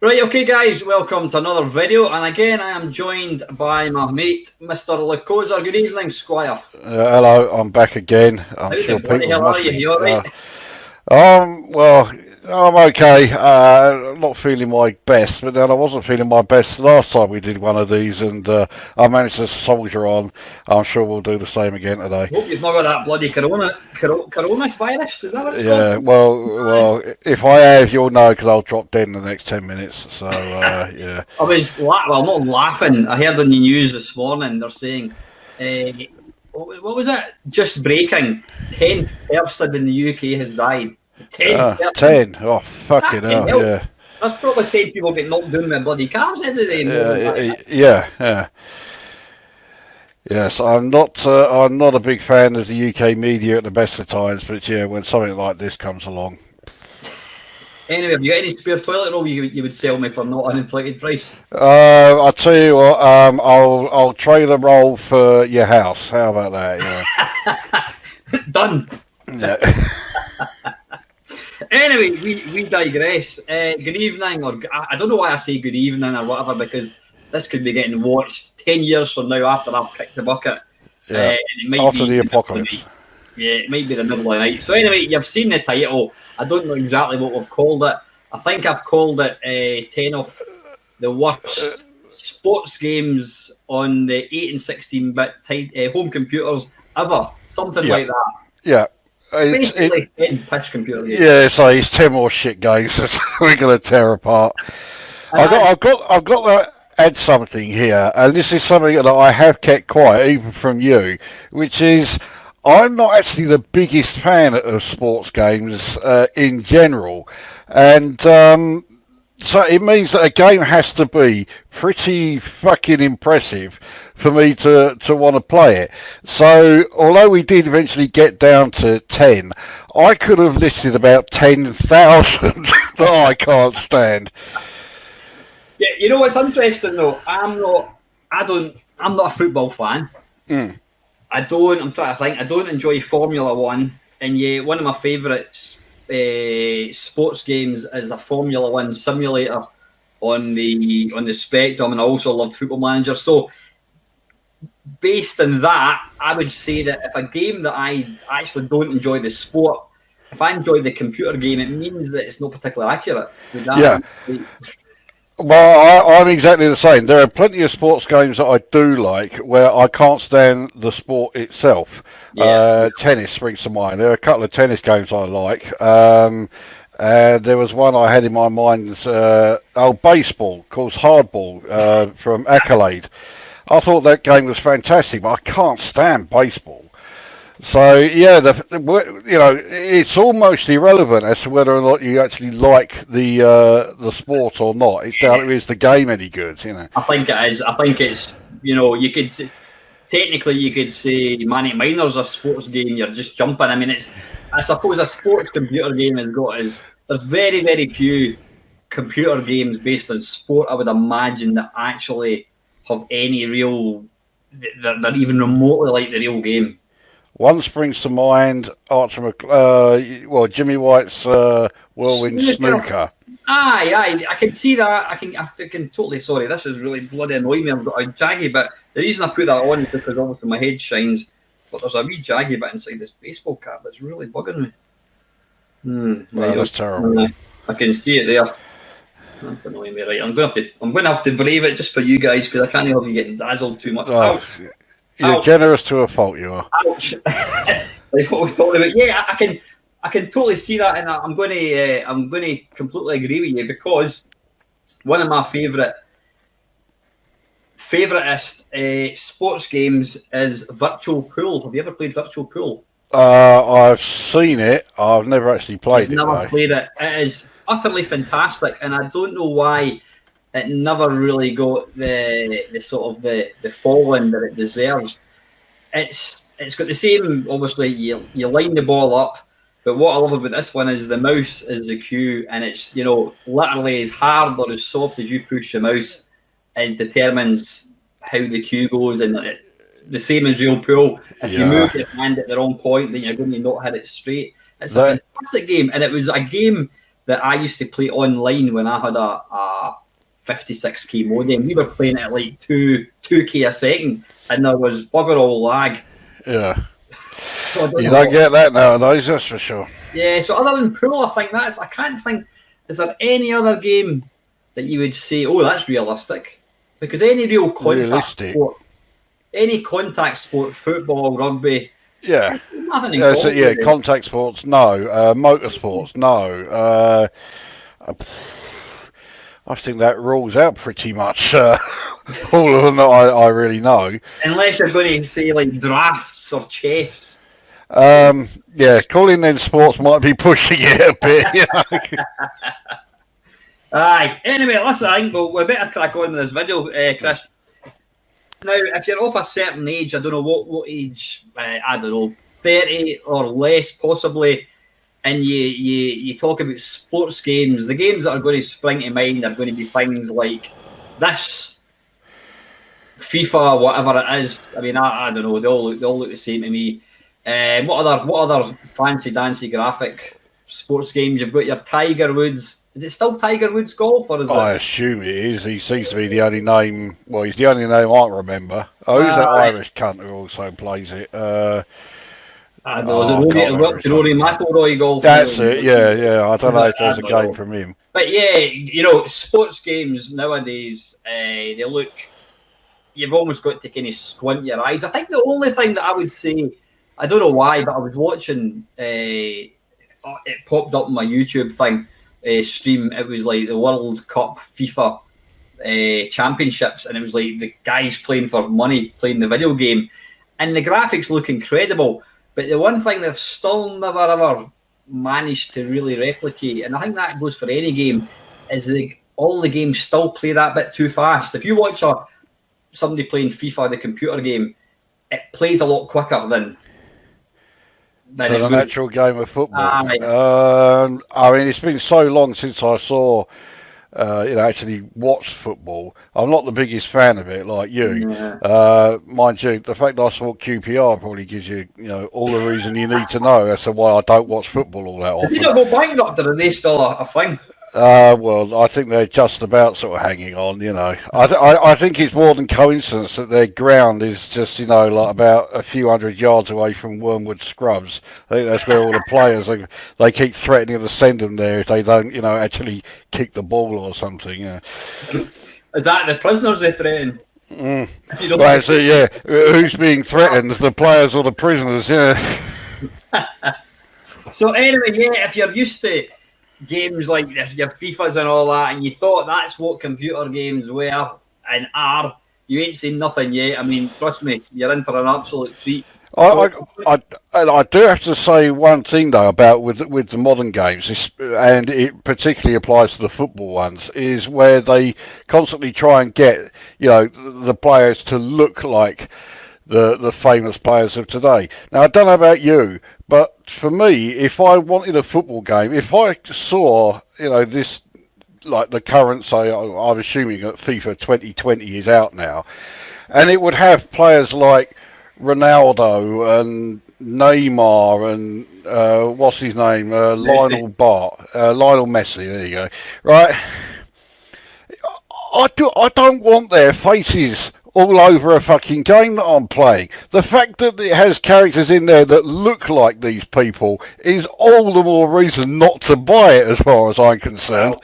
Right, okay guys, welcome to another video, and again I am joined by my mate, Mr. Lukozer. Good evening, Squire. Hello, I'm back again. I'm How sure the bloody people hell must are you? be. You alright? Well, I'm okay. Not feeling my best, but then I wasn't feeling my best last time we did one of these, and I managed to soldier on. I'm sure we'll do the same again today. Hope you've not got that bloody coronavirus, is that what it's Yeah, called? well, if I have, you'll know because I'll drop dead in the next 10 minutes. So, yeah. I was, well, not laughing. I heard on the news this morning, they're saying, what was it? Just breaking, 10th person in the UK has died. The 10th person. 10. Oh, fucking hell, yeah. There's probably 10 people get knocked down with bloody cars every day. Yeah. Yes, I'm not a big fan of the UK media at the best of times, but yeah, when something like this comes along. Anyway, have you got any spare toilet roll you would sell me for not an inflated price? I'll tell you what, I'll trade a roll for your house. How about that? Yeah. Done. Yeah. Anyway, we digress. Good evening, or I don't know why I say good evening or whatever, because this could be getting watched 10 years from now after I've kicked the bucket. Yeah. It might After be the apocalypse. Yeah, it might be the middle of the night. So anyway, you've seen the title. I don't know exactly what we've called it. I think I've called it 10 of the worst sports games on the 8 and 16-bit home computers ever. Something like that. Yeah. Basically 10 pitch computer games. Yeah, so it's 10 more shit games that we're going to tear apart. I've got to add something here, and this is something that I have kept quiet, even from you, which is I'm not actually the biggest fan of sports games in general, and so it means that a game has to be pretty fucking impressive for me to want to play it. So although we did eventually get down to 10, I could have listed about 10,000 that I can't stand. Yeah, you know what's interesting though? I'm not a football fan. I'm trying to think. I don't enjoy Formula One, and yeah, one of my favourites sports games is a Formula One simulator on the Spectrum, and I also loved Football Manager. So based on that, I would say that if a game that I actually don't enjoy the sport, if I enjoy the computer game, it means that it's not particularly accurate. Yeah. Well, I'm exactly the same. There are plenty of sports games that I do like where I can't stand the sport itself. Yeah. Tennis springs to mind. There are a couple of tennis games I like. There was one I had in my mind, baseball, called Hardball, from Accolade. I thought that game was fantastic, but I can't stand baseball. So yeah, it's almost irrelevant as to whether or not you actually like the sport or not. It's down to is the game any good, you know. I think it is. I think it's, you could say, technically you could say Manic Miner's a sports game. You're just jumping. I mean, I suppose a sports computer game there's very, very few computer games based on sport, I would imagine, that actually have any real, they're even remotely like the real game. One springs to mind, Jimmy White's Whirlwind Snooker. Aye, I can see that. I can totally. Sorry, this is really bloody annoying me. I've got a jaggy bit. The reason I put that on is because obviously my head shines, but there's a wee jaggy bit inside this baseball cap that's really bugging me. That's terrible. I can see it there. That's annoying me. Right, I'm going to have to brave it just for you guys because I can't have you getting dazzled too much. Oh. You're generous to a fault, you are. Ouch! Like what we're talking about. Yeah, I can totally see that, and I'm going to completely agree with you because one of my favouriteest sports games is Virtual Pool. Have you ever played Virtual Pool? I've seen it. I've never actually played it. Never played it. It is utterly fantastic, and I don't know why it never really got the sort of the following that it deserves. It's got the same, obviously, you line the ball up, but what I love about this one is the mouse is the cue, and it's, literally as hard or as soft as you push the mouse, it determines how the cue goes, and the same as real pool. If you move your hand at the wrong point, then you're going to not hit it straight. It's a fantastic game, and it was a game that I used to play online when I had a 56k modem. We were playing it at like 2k a second, and there was bugger all lag. Yeah. So you don't get that nowadays, that's for sure. Yeah, so other than pool, I can't think, is there any other game that you would say, oh, that's realistic? Because any real contact sport, football, rugby, yeah, nothing in common, yeah, contact sports, no. Motorsports, no. I think that rules out pretty much all of them that I really know. Unless you're going to say like drafts or chess. Yeah, calling them sports might be pushing it a bit. You know? Aye. Anyway, listen, I think we better crack on with this video, Chris. Now, if you're of a certain age, I don't know what age, I don't know, 30 or less possibly, and you talk about sports games, the games that are going to spring to mind are going to be things like this, FIFA, whatever it is. I mean, I don't know, they all look the same to me. What other fancy dancy graphic sports games? You've got your Tiger Woods. Is it still Tiger Woods Golf, or is I assume it is. He seems to be the only name. Well, he's the only name I remember. Oh, who's that Irish cunt who also plays it? I don't know. Is it Rory McIlroy Golf? That's it. Yeah. I don't know if there's a game from him. But yeah, you know, sports games nowadays, they look. You've almost got to kind of squint your eyes. I think the only thing that I would say, I don't know why, but I was watching. It popped up on my YouTube thing. Stream. It was like the World Cup FIFA championships, and it was like the guys playing for money, playing the video game, and the graphics look incredible. But the one thing they've still never ever managed to really replicate, and I think that goes for any game, is all the games still play that bit too fast. If you watch somebody playing FIFA, the computer game, it plays a lot quicker than an actual game of football. I mean, it's been so long since I saw, actually watched football. I'm not the biggest fan of it, like you. Yeah. Mind you, the fact that I saw QPR probably gives you, all the reason you need to know as to why I don't watch football all that often. Did you not go bankrupt, or are they still a thing? Well, I think they're just about sort of hanging on, I think it's more than coincidence that their ground is just, like about a few hundred yards away from Wormwood Scrubs. I think that's where all the players, they keep threatening to send them there if they don't, actually kick the ball or something. Yeah. Is that the prisoners they threaten? Right, so yeah, who's being threatened? The players or the prisoners? Yeah. So anyway, yeah, if you're used to games like your FIFAs and all that, and you thought that's what computer games were and are, you ain't seen nothing yet. I mean, trust me, you're in for an absolute treat. I do have to say one thing though about with the modern games, and it particularly applies to the football ones, is where they constantly try and get the players to look like the famous players of today. Now, I don't know about you, but for me, if I wanted a football game, if I saw, this, like the current, say, I'm assuming that FIFA 2020 is out now, and it would have players like Ronaldo and Neymar and, what's his name, Lionel Messi, there you go, right? I don't want their faces all over a fucking game that I'm playing. The fact that it has characters in there that look like these people is all the more reason not to buy it, as far as I'm concerned.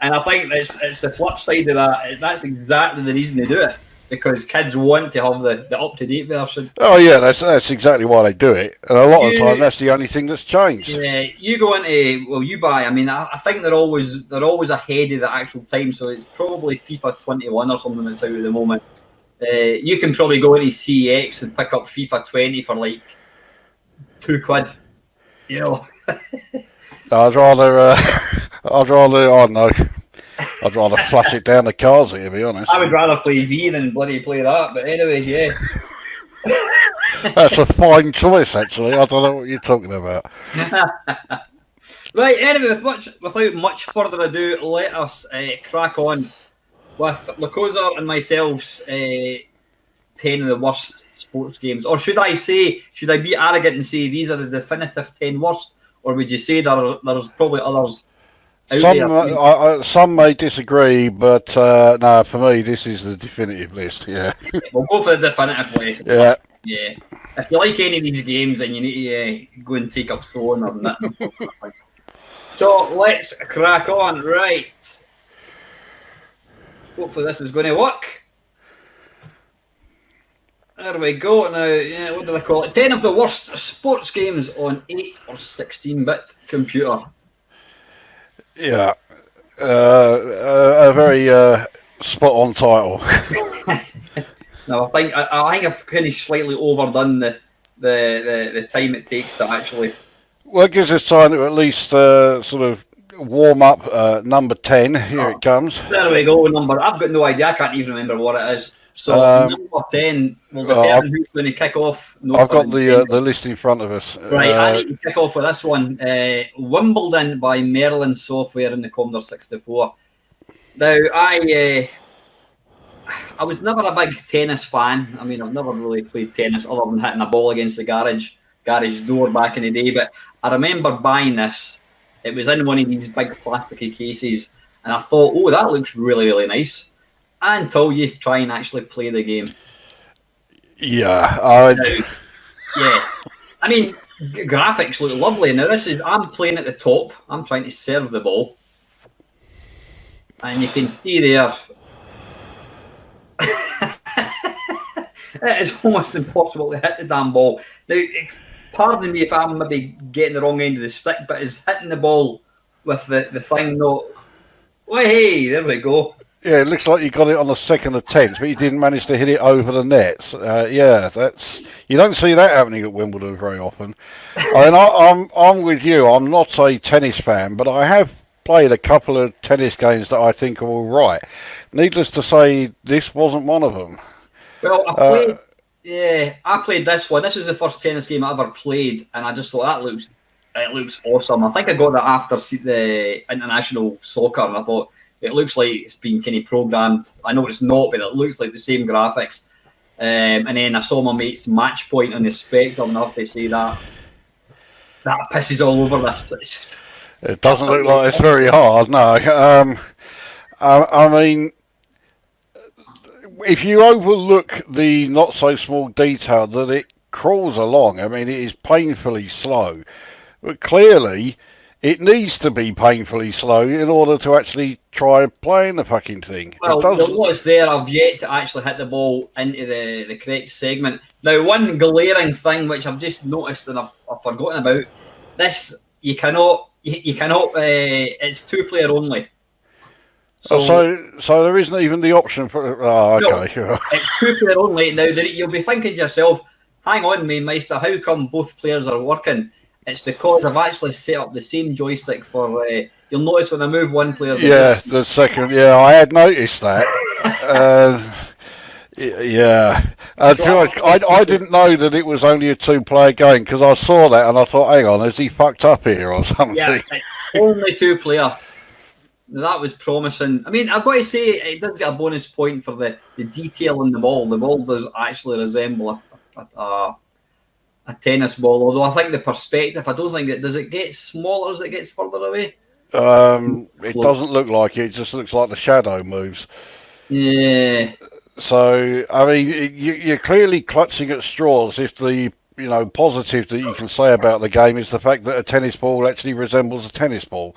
And I think it's the flip side of that. That's exactly the reason they do it, because kids want to have the up-to-date version. Oh yeah, that's exactly why they do it. And a lot of the time, that's the only thing that's changed. Yeah, you go into, you buy. I mean, I think they're always ahead of the actual time. So it's probably FIFA 21 or something that's out at the moment. You can probably go into CEX and pick up FIFA 20 for like £2. I'd rather flush it down the cars, to be honest. I would rather play V than bloody play that. But anyway, yeah. That's a fine choice, actually. I don't know what you're talking about. Right, anyway, without much further ado, let us crack on with Lukozer and myself's 10 of the worst sports games. Or should I be arrogant and say these are the definitive 10 worst? Or would you say there's probably others Some may disagree, but no, for me, this is the definitive list. Yeah, we'll go for the definitive list. Yeah. Yeah. If you like any of these games, then you need to go and take up throwing or knitting. So let's crack on. Right. Hopefully this is going to work. There we go. Now, yeah, what did I call it? 10 of the worst sports games on 8 or 16-bit computer. Yeah. A very spot-on title. No, I think I've kind of slightly overdone the time it takes to actually. Well, it gives us time to at least sort of warm up number 10. Here it comes. There we go. I've got no idea. I can't even remember what it is. So number 10 will determine who's going to kick off. I've got the list in front of us. Right, I need to kick off with this one. Wimbledon by Merlin Software in the Commodore 64. Now, I was never a big tennis fan. I mean, I've never really played tennis other than hitting a ball against the garage door back in the day. But I remember buying this. It was in one of these big plasticky cases. And I thought, oh, that looks really, really nice. Until you try and actually play the game. Yeah. Yeah. I mean, graphics look lovely. Now, I'm playing at the top. I'm trying to serve the ball. And you can see there, it is almost impossible to hit the damn ball. Now, pardon me if I'm maybe getting the wrong end of the stick, but is hitting the ball with the thing not... Well, hey, there we go. Yeah, it looks like you got it on the second attempt, but you didn't manage to hit it over the nets. Yeah, you don't see that happening at Wimbledon very often. I mean, I'm with you. I'm not a tennis fan, but I have played a couple of tennis games that I think are all right. Needless to say, this wasn't one of them. Well, I played this one. This was the first tennis game I ever played, and I just thought it looks awesome. I think I got that after the international soccer, and I thought, it looks like it's been kind of programmed. I know it's not, but it looks like the same graphics. And then I saw my mate's match point on the Spectrum, and I have to say that pisses all over this. It doesn't look like it's very hard, no. I mean, if you overlook the not so small detail that it crawls along, I mean, it is painfully slow. But clearly, it needs to be painfully slow in order to actually try playing the fucking thing. Well, what's there, I've yet to actually hit the ball into the correct segment. Now, one glaring thing which I've just noticed and I've forgotten about, this, you cannot, it's 2-player only. So there isn't even the option for... Oh, okay. No, it's 2-player only. Now, you'll be thinking to yourself, hang on, Meister, how come both players are working? It's because I've actually set up the same joystick for... you'll notice when I move one player... Yeah, the second... Yeah, I had noticed that. Yeah. I didn't know that it was only a 2-player game, because I saw that and I thought, hang on, has he fucked up here or something? Yeah, only 2-player. That was promising. I mean, I've got to say, it does get a bonus point for the detail in the ball. The ball does actually resemble a tennis ball, although I think the perspective, I don't think does it get smaller as it gets further away? It doesn't look like it. It just looks like the shadow moves. Yeah. So, I mean, you're clearly clutching at straws if the positive that you can say about the game is the fact that a tennis ball actually resembles a tennis ball.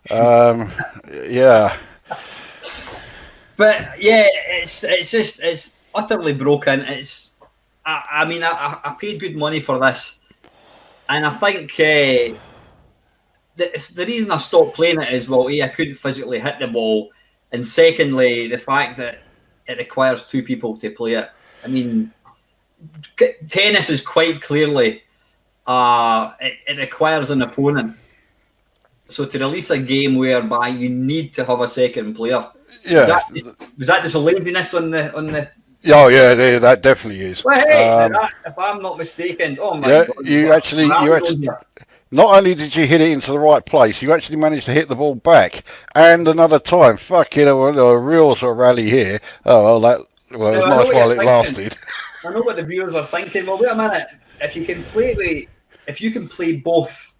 Yeah. But yeah, it's utterly broken. I mean, I paid good money for this, and I think the reason I stopped playing it is, well, I couldn't physically hit the ball, and secondly, the fact that it requires 2 people to play it. I mean, tennis is quite clearly it requires an opponent. So to release a game whereby you need to have a second player, yeah, was that just a laziness on the? Oh yeah, that definitely is. Well, hey, if I'm not mistaken, oh my God! You actually, not only did you hit it into the right place, you actually managed to hit the ball back, and another time. Fucking a real sort of rally here. Oh well, it was nice while it lasted. I know what the viewers are thinking. Well, wait a minute. If you can play both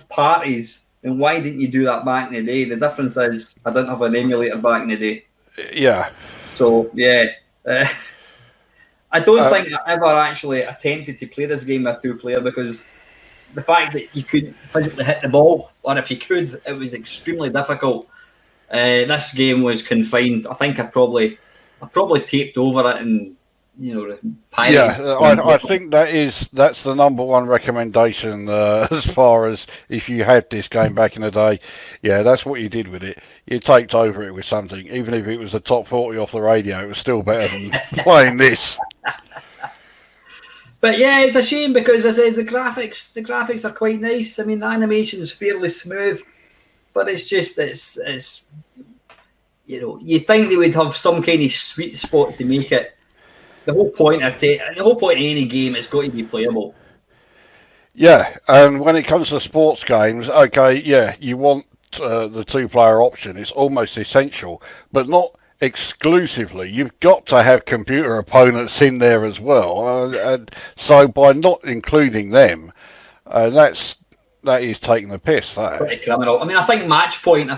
parties, And why didn't you do that back in the day? The difference is I didn't have an emulator back in the day. Yeah. So, yeah. I don't think I ever actually attempted to play this game with 2-player because the fact that you couldn't physically hit the ball, or if you could, it was extremely difficult. This game was confined. I think I probably taped over it and pirated. Yeah, I think that's the number one recommendation as far as if you had this game back in the day. Yeah, that's what you did with it. You taped over it with something, even if it was the top 40 off the radio. It was still better than playing this. But yeah, it's a shame because as I say, the graphics are quite nice. I mean, the animation is fairly smooth, but it's you think they would have some kind of sweet spot to make it. The whole point of any game is got to be playable. Yeah, and when it comes to sports games, okay, yeah, you want the 2-player option. It's almost essential, but not exclusively. You've got to have computer opponents in there as well, and so by not including them, that is taking the piss. Pretty criminal. I mean, I think Match Point.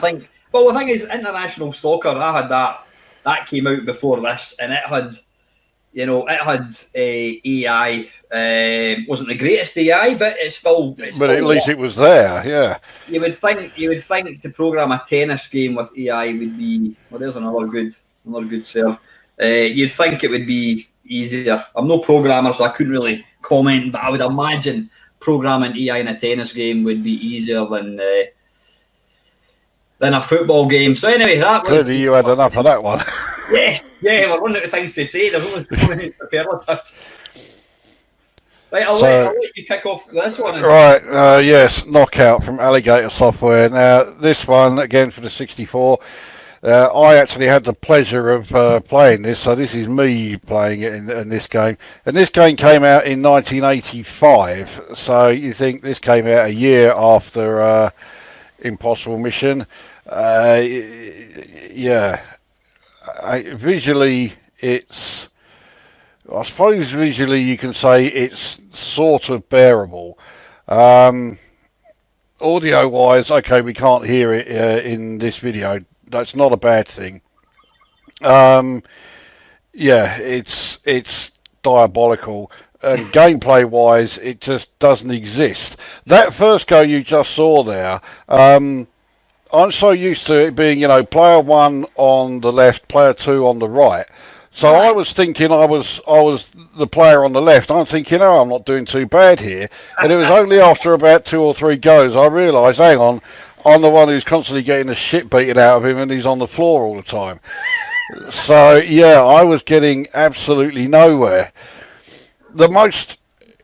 Well, the thing is, international soccer. I had that came out before this, and it had AI. Wasn't the greatest AI, but it's still but at least it was there. Yeah. You would think to program a tennis game with AI would be there's another good serve. You'd think it would be easier. I'm no programmer, so I couldn't really comment, but I would imagine programming AI in a tennis game would be easier than a football game. So anyway, clearly you had enough of that one. Yes, yeah, we're running out of things to say. There's only so many superlatives. Right, I'll let you kick off this one. Right, yes, Knockout from Alligator Software. Now, this one, again for the 64, I actually had the pleasure of playing this, so this is me playing it in this game. And this game came out in 1985, so you think this came out a year after Impossible Mission. Yeah. Visually, I suppose visually you can say it's sort of bearable. Audio-wise, okay, we can't hear it in this video. That's not a bad thing. Yeah, it's diabolical. And gameplay-wise, it just doesn't exist. That first go you just saw there, I'm so used to it being, player 1 on the left, player 2 on the right. So I was thinking I was the player on the left. I'm thinking, I'm not doing too bad here. And it was only after about 2 or 3 goes I realised, hang on, I'm the one who's constantly getting the shit beaten out of him and he's on the floor all the time. So, yeah, I was getting absolutely nowhere. The most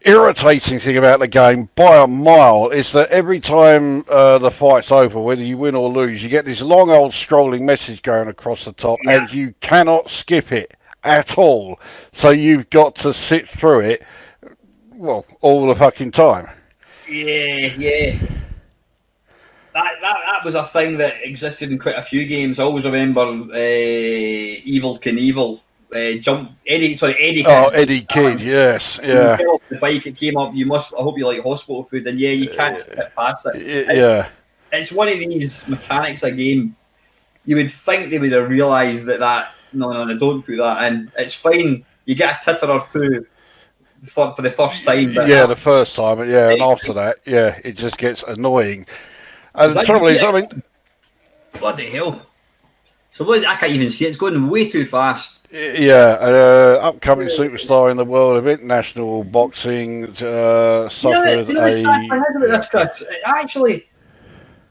irritating thing about the game by a mile is that every time the fight's over, whether you win or lose, you get this long old scrolling message going across the top, and you cannot skip it at all. So you've got to sit through it, well, all the fucking time. Yeah. That was a thing that existed in quite a few games. I always remember Evel Knievel. Eddie Kidd. Oh, Eddie Kidd, yes, yeah. Off the bike, it came up. I hope you like hospital food, and you can't skip past it. It's one of these mechanics of game. You would think they would have realised that no, don't put that in. It's fine. You get a titter or two for the first time. But the first time, and after that, it just gets annoying. And the trouble is, bloody hell. So I can't even see it. It's going way too fast. Yeah, upcoming superstar in the world of international boxing suffered Actually,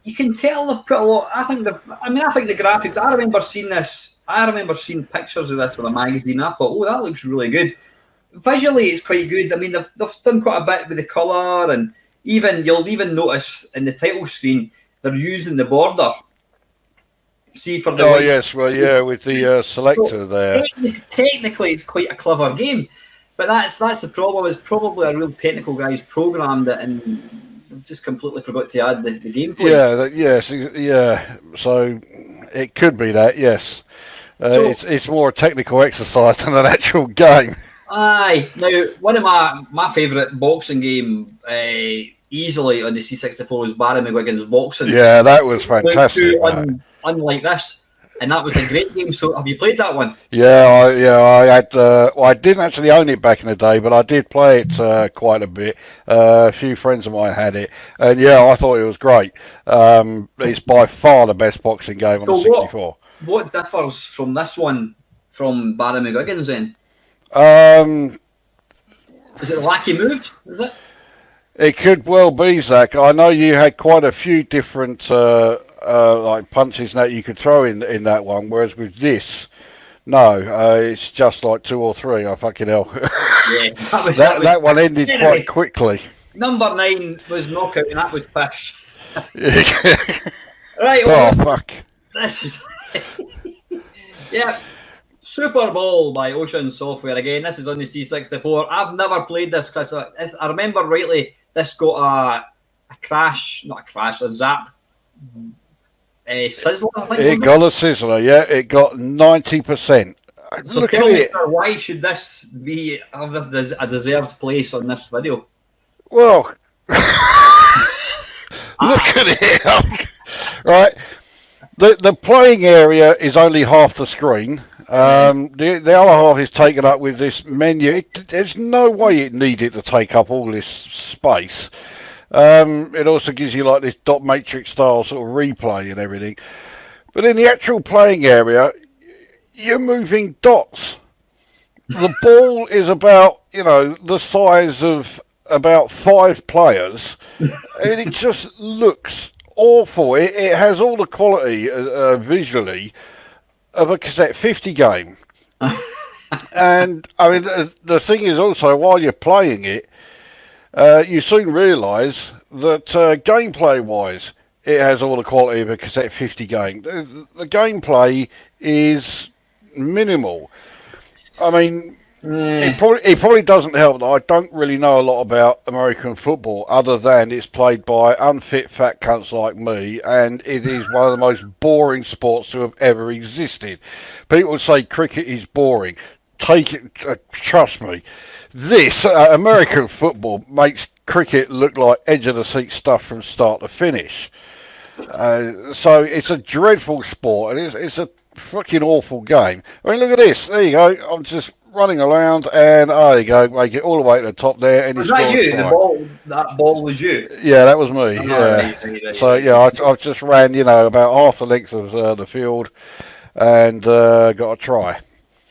you can tell they've put a lot. I think the graphics. I remember seeing this. I remember seeing pictures of this in a magazine. I thought, that looks really good. Visually, it's quite good. I mean, they've done quite a bit with the colour, and you'll even notice in the title screen they're using the border. See for the with the selector there. Technically, it's quite a clever game, but that's the problem. It's probably a real technical guy's programmed it and just completely forgot to add the gameplay. So it could be that. Yes, it's more a technical exercise than an actual game. Aye. Now, one of my favourite boxing game, easily on the C64 was Barry McGuigan's boxing. Yeah, that was fantastic. Unlike this. And that was a great game. So, have you played that one? Yeah, I had. I didn't actually own it back in the day, but I did play it quite a bit. A few friends of mine had it, and yeah, I thought it was great. It's by far the best boxing game on the 64. What differs from this one from Barry McGuigan's then? Is it lackey moves? Is it? It could well be, Zach. I know you had quite a few different. Like punches that you could throw in that one, whereas with this, no, it's just like 2 or 3. I fucking hell. Yeah, that one ended quite quickly. Number 9 was knockout, and that was pish. Right. Well, fuck. This is yeah. Super Bowl by Ocean Software again. This is on the C64. I've never played this, Chris. I remember rightly. This got a zap. Sizzler, I think. It got a sizzler, yeah. It got 90%. So look tell me, why should this have a deserved place on this video? Well, look at it. Right. The playing area is only half the screen. The other half is taken up with this menu. There's no way it needed to take up all this space. It also gives you like this dot matrix style sort of replay and everything. But in the actual playing area, you're moving dots. The ball is about, the size of about 5 players. And it just looks awful. It has all the quality visually of a cassette 50 game. And, I mean, the thing is also, while you're playing it, you soon realise that gameplay-wise, it has all the quality of a cassette 50 game. The gameplay is minimal. I mean, it probably doesn't help that I don't really know a lot about American football, other than it's played by unfit fat cunts like me, and it is one of the most boring sports to have ever existed. People say cricket is boring. Take it, trust me. This American football makes cricket look like edge of the seat stuff from start to finish. So it's a dreadful sport, and it's a fucking awful game. I mean, look at this. There you go. I'm just running around, and there you go. Make it all the way to the top there. And was that you? That ball was you? Yeah, that was me. Right. So yeah, I just ran, about half the length of the field, and got a try.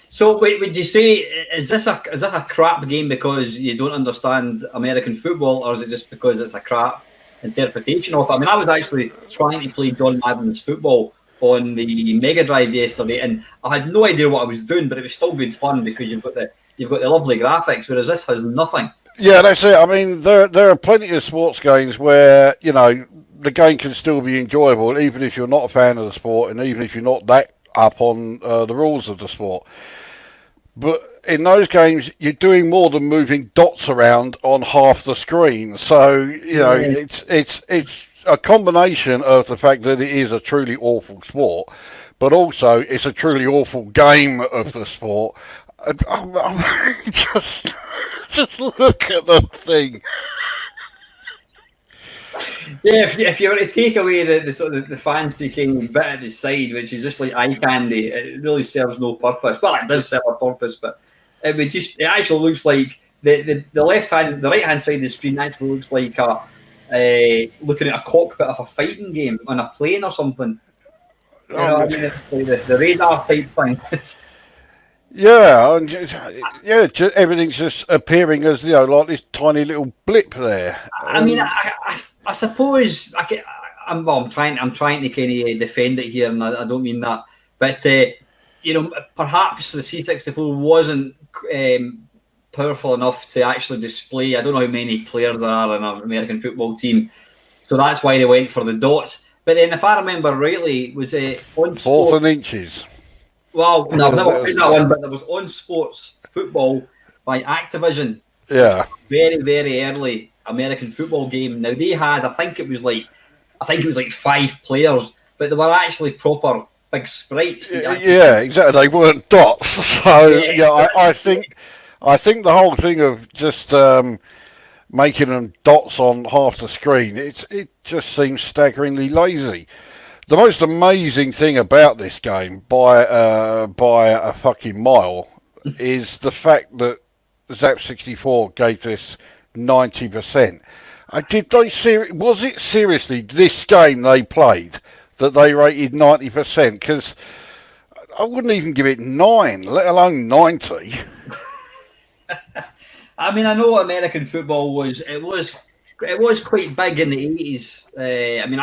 So, wait, would you say is this a crap game because you don't understand American football, or is it just because it's a crap interpretation of it? I mean, I was actually trying to play John Madden's football on the Mega Drive yesterday, and I had no idea what I was doing, but it was still good fun because you've got the lovely graphics, whereas this has nothing. Yeah, that's it. I mean, there are plenty of sports games where the game can still be enjoyable, even if you're not a fan of the sport, and even if you're not that up on the rules of the sport. But in those games, you're doing more than moving dots around on half the screen. So, it's a combination of the fact that it is a truly awful sport, but also it's a truly awful game of the sport. Just look at the thing. Yeah, if you were to take away the sort of the fancy kind of bit at the side, which is just like eye candy, it really serves no purpose. Well, it does serve a purpose, but it actually looks like the right hand side of the screen actually looks like looking at a cockpit of a fighting game on a plane or something. I mean, it's the radar type thing. Yeah, everything's just appearing as like this tiny little blip there. I mean, I suppose I'm trying to kind of defend it here, and I don't mean that, but perhaps the C64 wasn't powerful enough to actually display. I don't know how many players there are in an American football team, so that's why they went for the dots. But then, if I remember rightly, was on 4th and inches. Well, no, I've never played that one, but there was On Sports Football by Activision. Yeah. Very, very early American football game. Now they had, I think it was like 5 players, but they were actually proper big sprites. Yeah, exactly. They weren't dots. So I think the whole thing of just making them dots on half the screen. It just seems staggeringly lazy. The most amazing thing about this game, by a fucking mile, is the fact that Zap64 gave this 90%. Was it seriously this game they played that they rated 90%? Because I wouldn't even give it 9, let alone 90. I mean, I know American football was quite big in the 80s. I mean,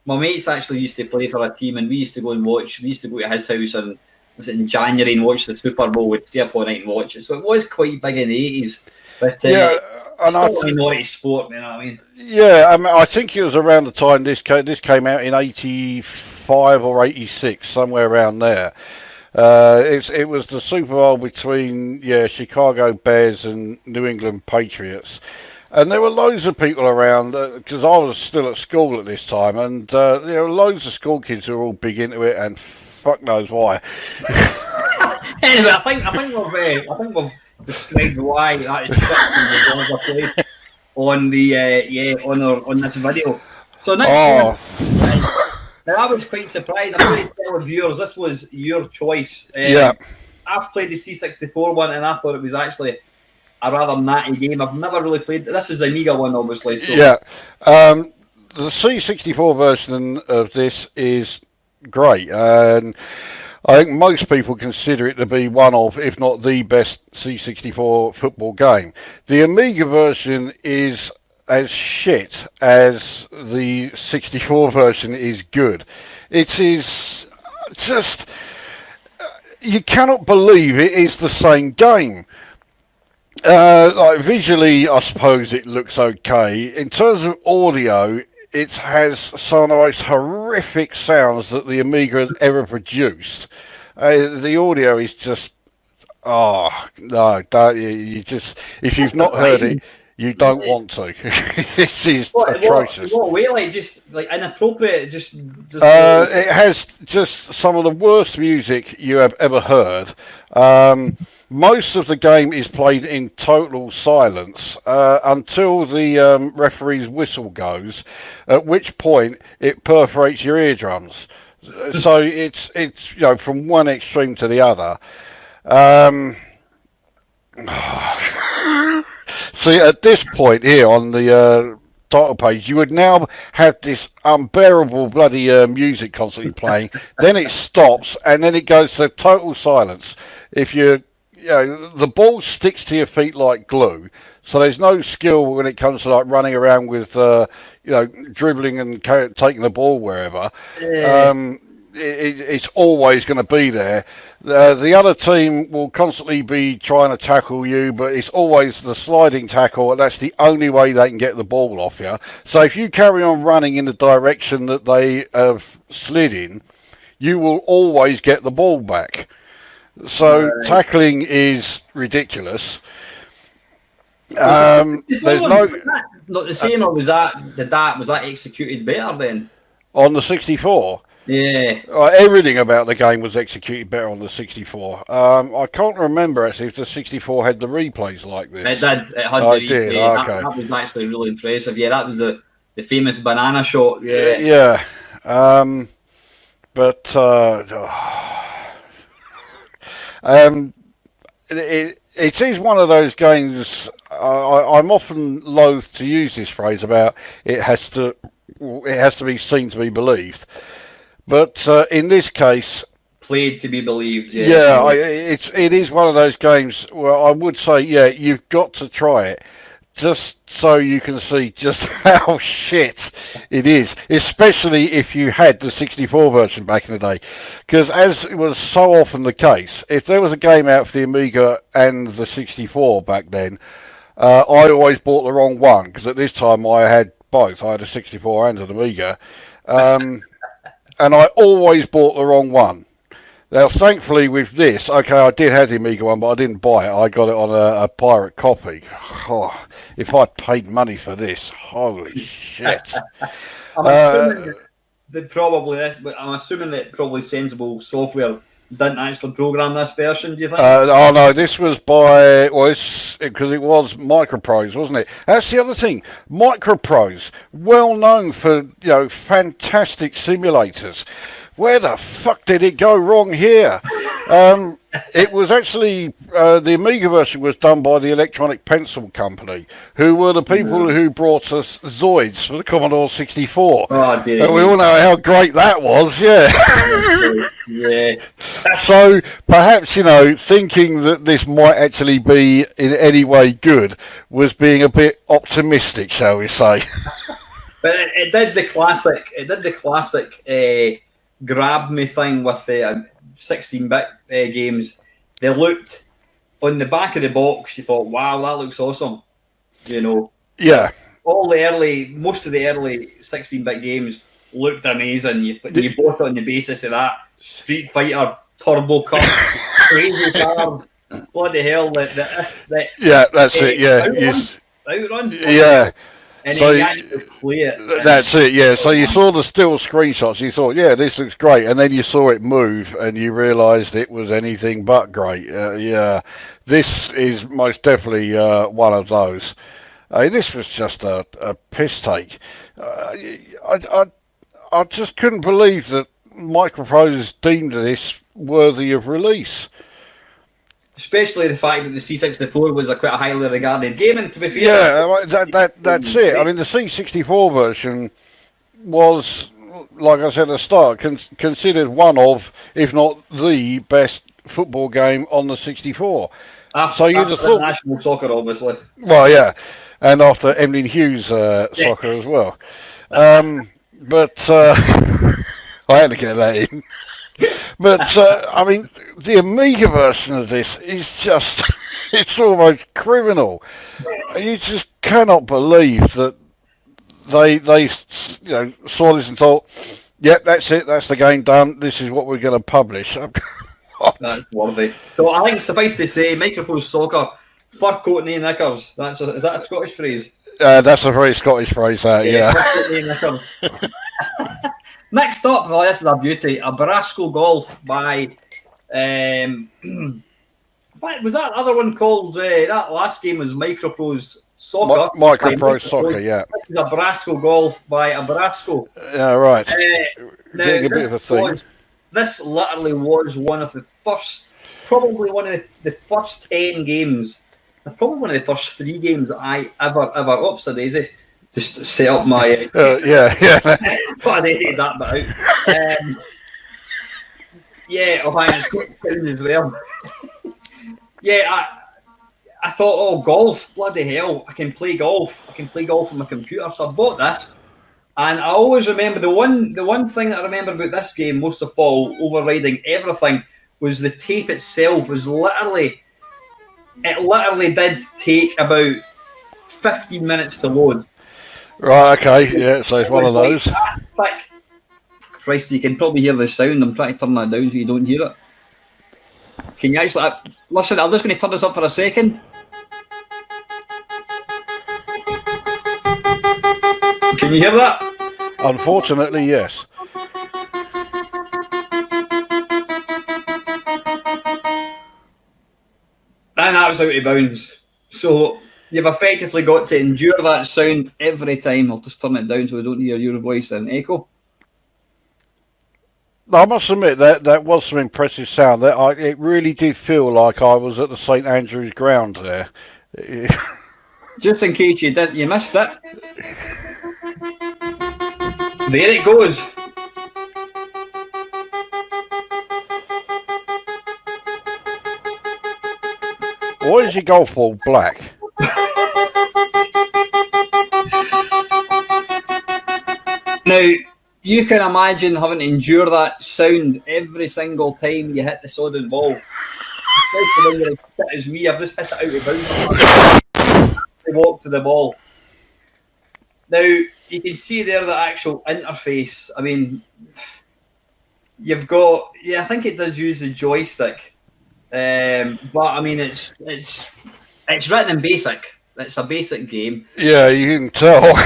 my mates actually used to play for a team, and we used to go and watch. We used to go to his house and was it in January and watch the Super Bowl. We'd stay up all night and watch it. So it was quite big in the 80s. But yeah, still a minority sport, you know what I mean? Yeah, I mean, I think it was around the time this came out in 85 or 86, somewhere around there. It was the Super Bowl between Chicago Bears and New England Patriots. And there were loads of people around, because I was still at school at this time, and there were loads of school kids who were all big into it, and fuck knows why. Anyway, I think we've described why that is shit on the on this video. So next now I was quite surprised. I'm going to tell viewers this was your choice. I've played the C64 one, and I thought it was actually a rather natty game. I've never really played. This is the Amiga one, obviously. So. Yeah, the C64 version of this is great, and I think most people consider it to be one of, if not the best C64 football game. The Amiga version is as shit as the 64 version is good. It is just, you cannot believe it is the same game. Like visually, I suppose it looks okay. In terms of audio, it has some of the most horrific sounds that the Amiga has ever produced. The audio is just, if you've not heard it, you don't want to. It is atrocious. What way? Like just like inappropriate? It has just some of the worst music you have ever heard. Most of the game is played in total silence until the referee's whistle goes, at which point it perforates your eardrums. So it's from one extreme to the other. See, at this point here on the title page, you would now have this unbearable bloody music constantly playing. Then it stops, and then it goes to total silence. If the ball sticks to your feet like glue, so there's no skill when it comes to like running around with dribbling and taking the ball wherever. It's always going to be there. The other team will constantly be trying to tackle you, but it's always the sliding tackle, and that's the only way they can get the ball off you. So if you carry on running in the direction that they have slid in, you will always get the ball back. So tackling is ridiculous. There's not the same, or was that executed better then? On the 64? Yeah. Everything about the game was executed better on the 64. I can't remember actually if the 64 had the replays like this. It did. It had the replay. Okay. That was actually really impressive. Yeah, that was the famous banana shot. Yeah. It is one of those games. I'm often loath to use this phrase about it has to be seen to be believed. But in this case, played to be believed. Yeah, it is one of those games where I would say, you've got to try it, just so you can see just how shit it is, especially if you had the 64 version back in the day. Because as it was so often the case, if there was a game out for the Amiga and the 64 back then, I always bought the wrong one, because at this time I had both. I had a 64 and an Amiga. And I always bought the wrong one. Now, thankfully, with this, I did have the Amiga one, but I didn't buy it. I got it on a pirate copy. Oh, if I paid money for this, holy shit. I'm assuming that probably sensible software didn't actually program this version, do you think? Oh no, this was by because it was Microprose, wasn't it? That's the other thing. Microprose, well known for fantastic simulators. Where the fuck did it go wrong here? It was actually the Amiga version was done by the Electronic Pencil Company, who were the people who brought us Zoids for the Commodore 64. Oh, dear. And we all know how great that was, yeah. Yeah. So perhaps thinking that this might actually be in any way good was being a bit optimistic, shall we say? But it did the classic. It did the classic grab me thing with the 16-bit games. They looked on the back of the box. You thought, "Wow, that looks awesome." Yeah. Most of the early 16-bit games looked amazing. You bought it on the basis of that. Street Fighter, Turbo Cup, crazy car, bloody hell! Yeah, that's it. Yeah, Outrun. Yeah. And so you actually play it. That's it, yeah. So you saw the still screenshots, you thought, yeah, this looks great, and then you saw it move, and you realised it was anything but great. Yeah, this is most definitely one of those. This was just a piss take. I just couldn't believe that Microprose deemed this worthy of release. Especially the fact that the C64 was quite a highly regarded game, and to be fair, yeah, that's it. I mean, the C64 version was, like I said at the start, considered one of, if not the best football game on the 64. After national soccer, obviously. Well, yeah, and after Emlyn Hughes soccer as well. But I had to get that in. But, I mean, the Amiga version of this is just, it's almost criminal. You just cannot believe that they saw this and thought, yep, that's it, that's the game done, this is what we're going to publish. That's worthy. So I think suffice to say, Microprose Soccer, fur coat and knickers. Is that a Scottish phrase? That's a very Scottish phrase, yeah. Next up, this is a beauty. A Brasco Golf by what was that other one called? That last game was Microprose Soccer. Microprose Soccer, yeah. This is a Brasco Golf by a Brasco. Yeah, right. Getting a bit of a thing. This literally was one of the first, probably one of the first 10 games, probably one of the first 3 games that I ever, oops, daisy, just set up my... yeah. But I edited that bit out. It's got sound as well. I thought, oh, golf, bloody hell, I can play golf on my computer, so I bought this. And I always remember the one thing that I remember about this game most of all, overriding everything, was the tape itself was literally did take about 15 minutes to load. Right, okay, yeah, so it's one of those. Christ, you can probably hear the sound. I'm trying to turn that down so you don't hear it. Can you actually listen? I'm just going to turn this up for a second. Can you hear that? Unfortunately, yes. And that was out of bounds. So you've effectively got to endure that sound every time. I'll just turn it down so we don't hear your voice and echo. I must admit that was some impressive sound. It really did feel like I was at the St Andrew's ground there. Just in case you missed it. There it goes. Why is your golf ball black? Now, you can imagine having to endure that sound every single time you hit the sodding ball. Especially when you're as fit as me, I've just hit it out of bounds. To walk to the ball. Now, you can see there the actual interface. I mean, you've got, I think it does use the joystick. But I mean, it's written in BASIC. It's a basic game. Yeah, you can tell.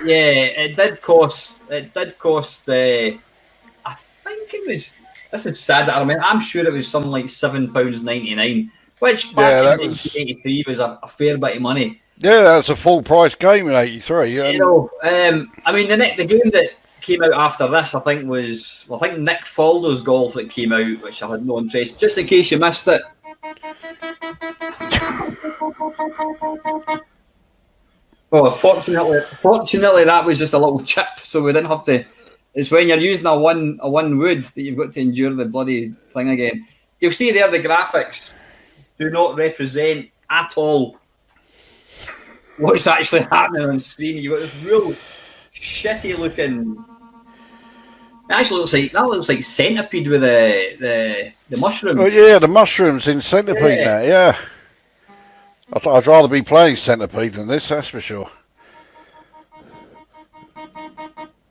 Yeah, it did cost. I think it This is sad. I mean, I'm sure it was something like £7.99, which back in 1983 was a fair bit of money. Yeah, that's a full price game in '83. You know, I mean, the game that came out after this, I think Nick Faldo's Golf that came out, which I had no interest. Just in case you missed it. Well, fortunately, that was just a little chip, so we didn't have to. It's when you're using a one wood that you've got to endure the bloody thing again. You'll see there the graphics do not represent at all what's actually happening on screen. You've got this real shitty looking. It actually looks like Centipede with the mushrooms. Oh yeah, the mushrooms in Centipede now. Yeah, I'd rather be playing Centipede than this. That's for sure.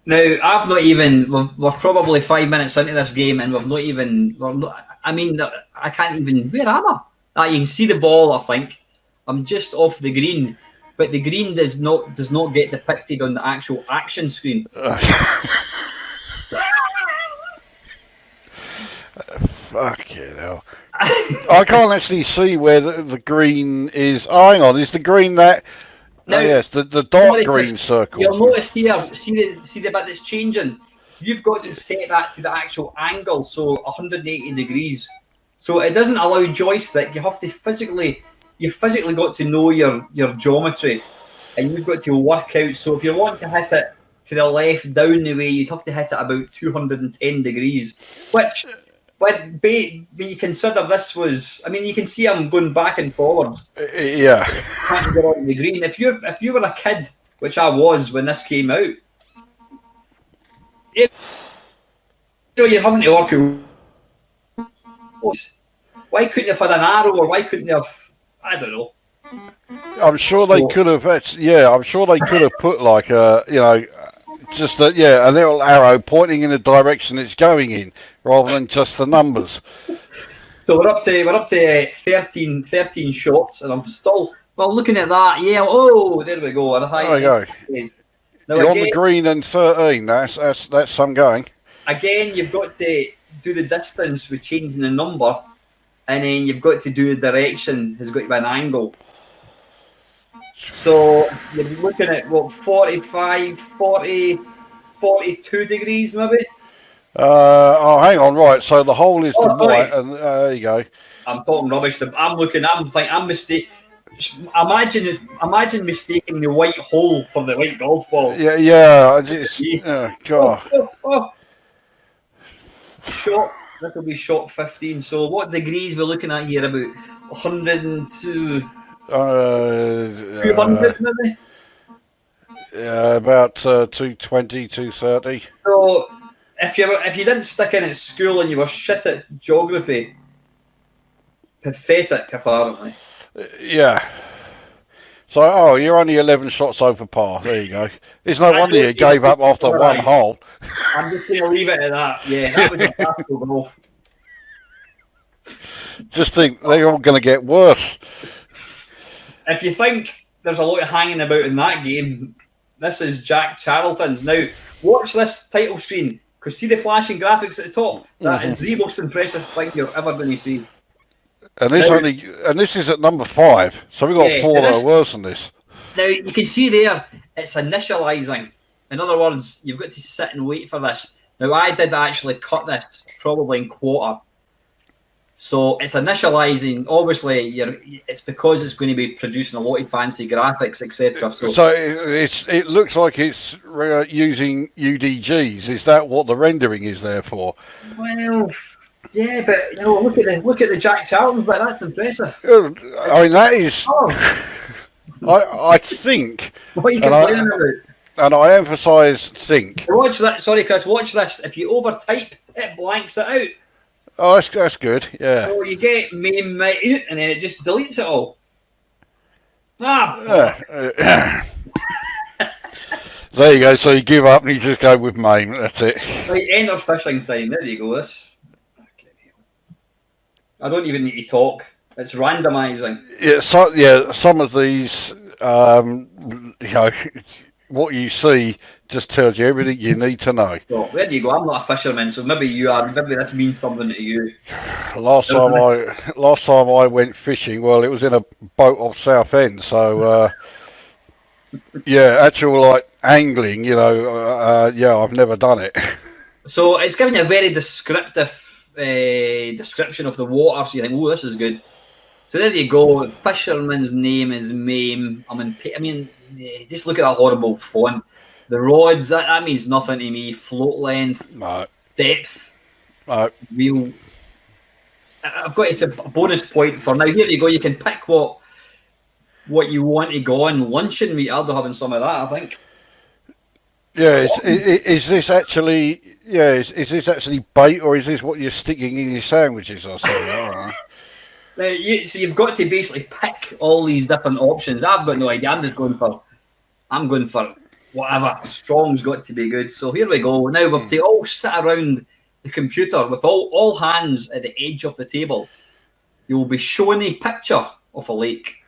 Now I've not even. We're probably 5 minutes into this game, and we've not even. I mean, I can't even. Where am I? You can see the ball. I think I'm just off the green, but the green does not get depicted on the actual action screen. Fucking hell. I can't actually see where the green is. Oh, hang on. Is the green that... Now, yes, the dark green circle. You'll notice here, see the bit that's changing? You've got to set that to the actual angle, so 180 degrees. So it doesn't allow joystick. You have to you've physically got to know your geometry, and you've got to work out. So if you want to hit it to the left down the way, you'd have to hit it about 210 degrees, which... When you consider this was, I mean, you can see I'm going back and forward. Yeah. Trying to get on the green. If you were a kid, which I was when this came out, you're having to work out. Why couldn't you have had an arrow, or why couldn't you have? I don't know. I'm sure they could have. I'm sure they could have put like just a little arrow pointing in the direction it's going in, rather than just the numbers. So we're up to 13 shots, and I'm still looking at that. Yeah, there we go. There we go. Now, you're on the green and 13. That's some going. Again, you've got to do the distance with changing the number, and then you've got to do the direction. Has got to be an angle. So you're looking at 45, 40, 42 degrees maybe? Hang on, right. So the hole is the white, and there you go. I'm talking rubbish. I'm mistaken. Imagine mistaking the white hole for the white golf ball. Yeah. God. Shot. That will be shot 15. So what degrees we're looking at here? About 102. 200 maybe? Yeah, about 220, 230. So if you didn't stick in at school and you were shit at geography, pathetic apparently. Yeah. So you're only 11 shots over par. There you go. It's no wonder you gave up after one hole. I'm just going to leave it at that. Yeah, that was a practical golf. Just think they're all going to get worse. If you think there's a lot of hanging about in that game, this is Jack Charlton's. Now, watch this title screen, because see the flashing graphics at the top? That is the most impressive thing you're ever going to see. And this is at number 5, so we've got 4 that are worse than this. Now, you can see there, it's initialising. In other words, you've got to sit and wait for this. Now, I did actually cut this probably in quarter. So it's initialising. Obviously, it's because it's going to be producing a lot of fancy graphics, etc. So it looks like it's using UDGs. Is that what the rendering is there for? Well, yeah, but look at the Jack Charlton's, but that's impressive. I mean, that is. I think. What are you complaining about? And I emphasise think. Watch that. Sorry, Chris. Watch this. If you overtype, it blanks it out. Oh, that's good, yeah. So you get main, and then it just deletes it all. There you go, so you give up and you just go with main, that's it. Right, enter fishing time, there you go. I don't even need to talk. It's randomising. Yeah, some of these, what you see just tells you everything you need to know. Well, there you go. I'm not a fisherman, so maybe you are. Maybe this means something to you. Last time I went fishing, well, it was in a boat off Southend, so yeah, actual like angling, yeah, I've never done it. So it's giving you a very descriptive description of the water, so you think, oh, this is good. So there you go. Fisherman's name is Mame. I mean, just look at that horrible font. The rods, that means nothing to me. Float length, No. depth, No. wheel. I've got it's a bonus point for now. Here you go. You can pick what you want to go on. Luncheon meat. I'll be having some of that, I think. Yeah, is this actually? Yeah, is this actually bait, or is this what you're sticking in your sandwiches or something? So you've got to basically pick all these different options. I've got no idea. I'm going for whatever. Strong's got to be good. So here we go. Now we've to all sit around the computer with all hands at the edge of the table. You will be shown a picture of a lake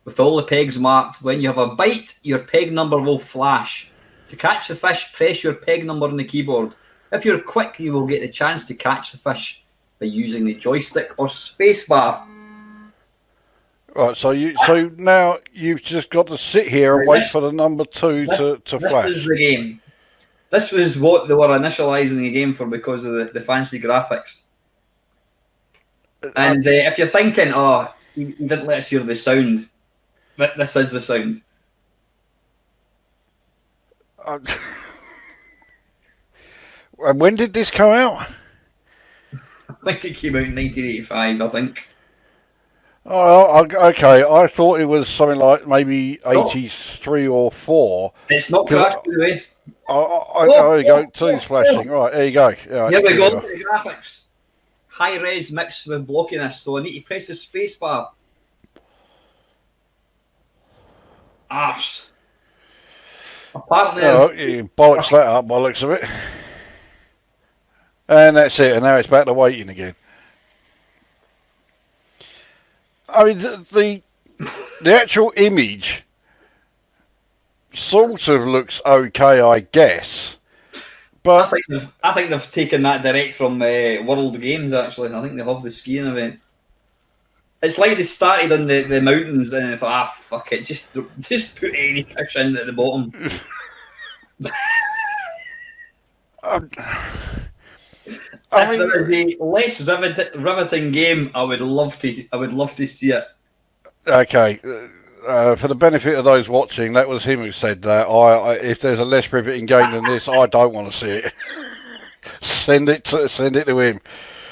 with all the pegs marked. When you have a bite, your peg number will flash. To catch the fish, press your peg number on the keyboard. If you're quick, you will get the chance to catch the fish by using the joystick or spacebar. Right, so now you've just got to sit here and wait for the number 2 to flash. This is the game. This was what they were initialising the game for because of the fancy graphics. And if you're thinking, oh, he didn't let us hear the sound, this is the sound. And when did this come out? I think it came out in 1985, I think. Oh, okay. I thought it was something like maybe 83 or 4. It's not crashed, by the way. There you go. 2's flashing. Right, there you go. Right, here we go. Look at the graphics. High res mixed with blockiness, so I need to press the space bar. Arse. Apparently, you bollocks that up by the looks of it. And that's it, and now it's back to waiting again. I mean, the actual image sort of looks okay, I guess. But I think they've taken that direct from World Games, actually. I think they have the skiing event. It's like they started on the mountains and they thought, fuck it, just put any fish in at the bottom. If there is a less riveting game, I would love to see it. Okay, for the benefit of those watching, that was him who said that. If there's a less riveting game than this, I don't want to see it. Send it to him.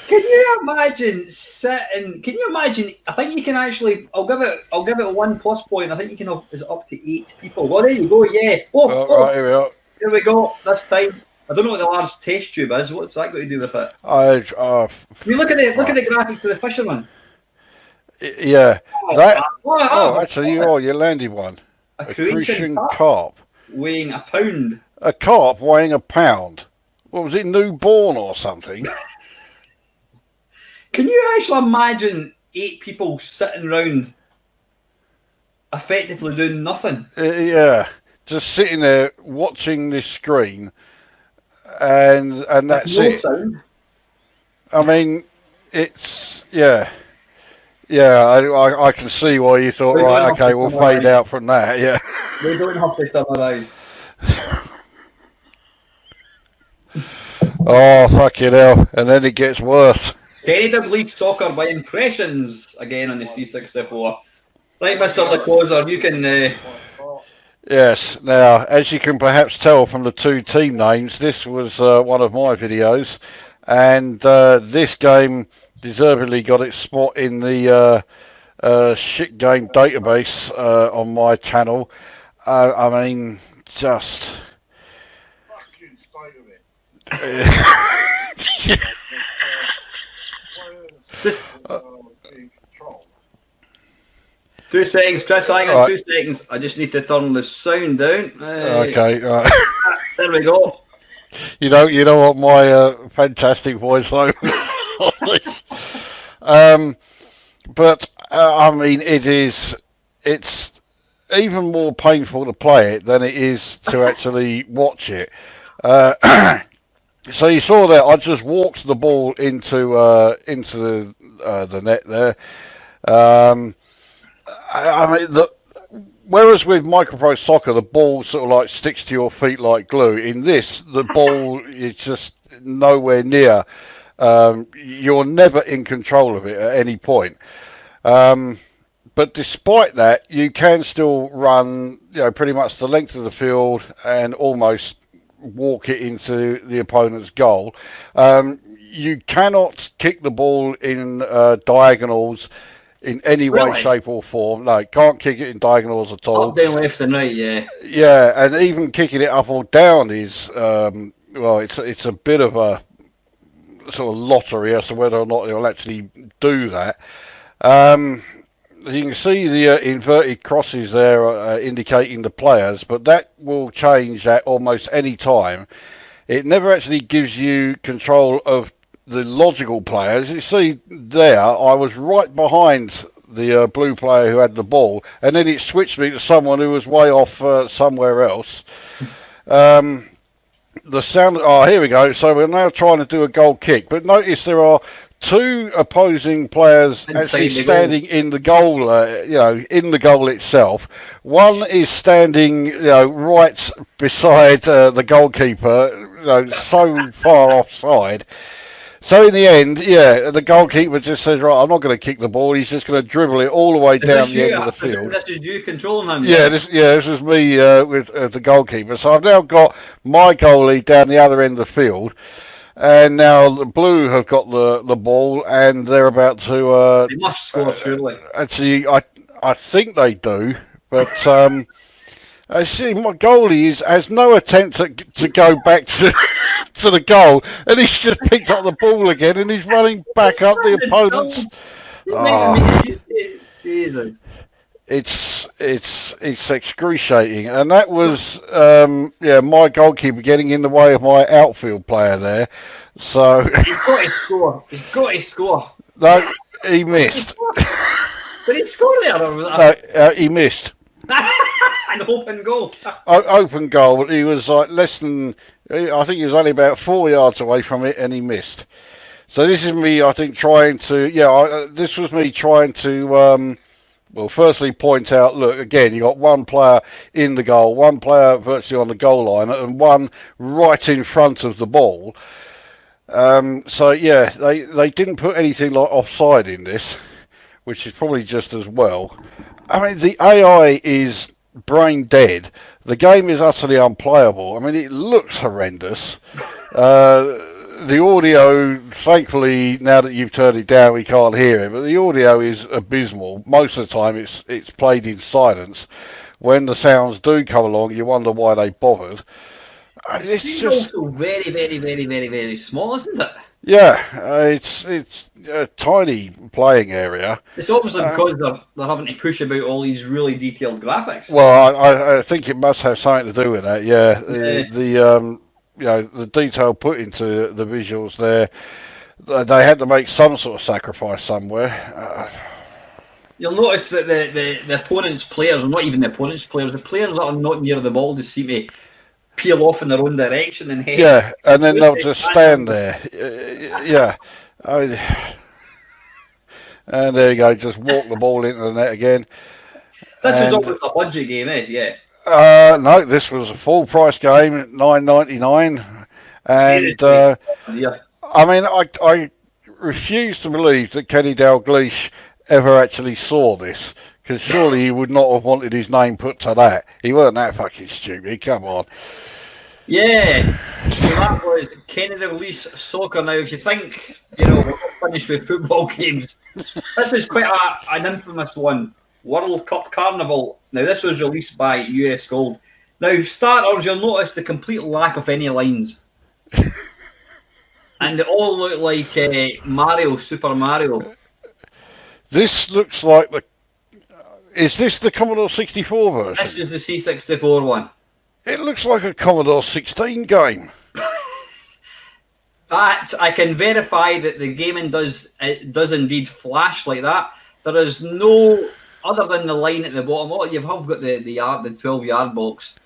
Can you imagine sitting? Can you imagine? I think you can actually. I'll give it a 1 plus point. I think you can have is it up to 8 people. Well, there you go. Yeah. Right, here we are. Here we go. This time. I don't know what the large test tube is. What's that got to do with it? Look at the graphic for the fisherman. Yeah. Actually, you landed one. A Croatian carp weighing a pound. A carp weighing a pound. What was it? Newborn or something? Can you actually imagine 8 people sitting around, effectively doing nothing? Yeah, just sitting there watching this screen. And that's it. Sound. I mean, it's I can see why you thought, right, okay, we'll fade out from that. Yeah, we don't have to summarise. Oh, fucking hell! And then it gets worse. Kenny leads soccer by impressions again on the C64. Right, Mr. Lukozer, you can. Yes. Now, as you can perhaps tell from the 2 team names, this was one of my videos, and this game deservedly got its spot in the shit game database on my channel. I mean, just. Fucking spite of it. Just. 2 seconds, Chris. Hang on, 2 seconds. I just need to turn the sound down. Okay, right. There we go. You know what my fantastic voiceover is. But I mean, it's even more painful to play it than it is to actually watch it. So you saw that I just walked the ball into the net there. I mean, whereas with micropro soccer, the ball sort of like sticks to your feet like glue. In this, the ball is just nowhere near. You're never in control of it at any point. But despite that, you can still run, pretty much the length of the field and almost walk it into the opponent's goal. You cannot kick the ball in diagonals in any way, shape or form. No, can't kick it in diagonals at all. Up, down, left and right, yeah. Yeah, and even kicking it up or down is, it's a bit of a sort of lottery as to whether or not they'll actually do that. You can see the inverted crosses there indicating the players, but that will change at almost any time. It never actually gives you control of the logical players. You see there, I was right behind the blue player who had the ball, and then it switched me to someone who was way off somewhere else. The sound. Oh, here we go. So we're now trying to do a goal kick, but notice there are two opposing players actually standing in the goal, in the goal itself. One is standing, right beside the goalkeeper, so far offside. So in the end, the goalkeeper just says, right, I'm not going to kick the ball. He's just going to dribble it all the way down the end of the field. This is you controlling him. This was me with the goalkeeper. So I've now got my goalie down the other end of the field. And now the blue have got the ball, and they're about to. They must score, surely. Actually, I think they do, but I see my goalie has no attempt to go back to to the goal, and he's just picked up the ball again, and he's running back up the opponent's. Jesus. It's excruciating, and that was my goalkeeper getting in the way of my outfield player there. So he's got to score. He's got to score. No, he missed. Did he score there? No, he missed. An open goal. Open goal, but he was like less than. I think he was only about 4 yards away from it, and he missed. So this is me, I think, trying to. This was me trying to. Well, firstly, point out, look, again, you got one player in the goal, one player virtually on the goal line, and one right in front of the ball. They didn't put anything like offside in this, which is probably just as well. I mean, the AI is brain dead. The game is utterly unplayable. I mean, it looks horrendous. The audio, thankfully, now that you've turned it down, we can't hear it. But the audio is abysmal. Most of the time, it's played in silence. When the sounds do come along, you wonder why they bothered. It's just also very, very, very, very, very small, isn't it? Yeah, it's a tiny playing area. It's obviously because they're having to push about all these really detailed graphics. Well, I think it must have something to do with that. Yeah, the detail put into the visuals there, they had to make some sort of sacrifice somewhere. You'll notice that the opponent's players, or not even the opponent's players, the players that are not near the ball just seem to peel off in their own direction and head. Yeah, and then they'll just stand there. And there you go, just walk the ball into the net again. This was always a budget game, eh? Yeah. No, this was a full price game at $9.99, and I mean, I refuse to believe that Kenny Dalglish ever actually saw this, because surely he would not have wanted his name put to that. He weren't that fucking stupid. Come on. Yeah, so that was Kenny Dalglish soccer. Now, if you think we're not finished with football games, this is quite an infamous one. World Cup Carnival. Now, this was released by US Gold. Now, starters, you'll notice the complete lack of any lines. And they all look like Super Mario. This looks like is this the Commodore 64 version? This is the C64 one. It looks like a Commodore 16 game. That, I can verify that the gaming does indeed flash like that. There is no other than the line at the bottom, you've got the 12-yard box.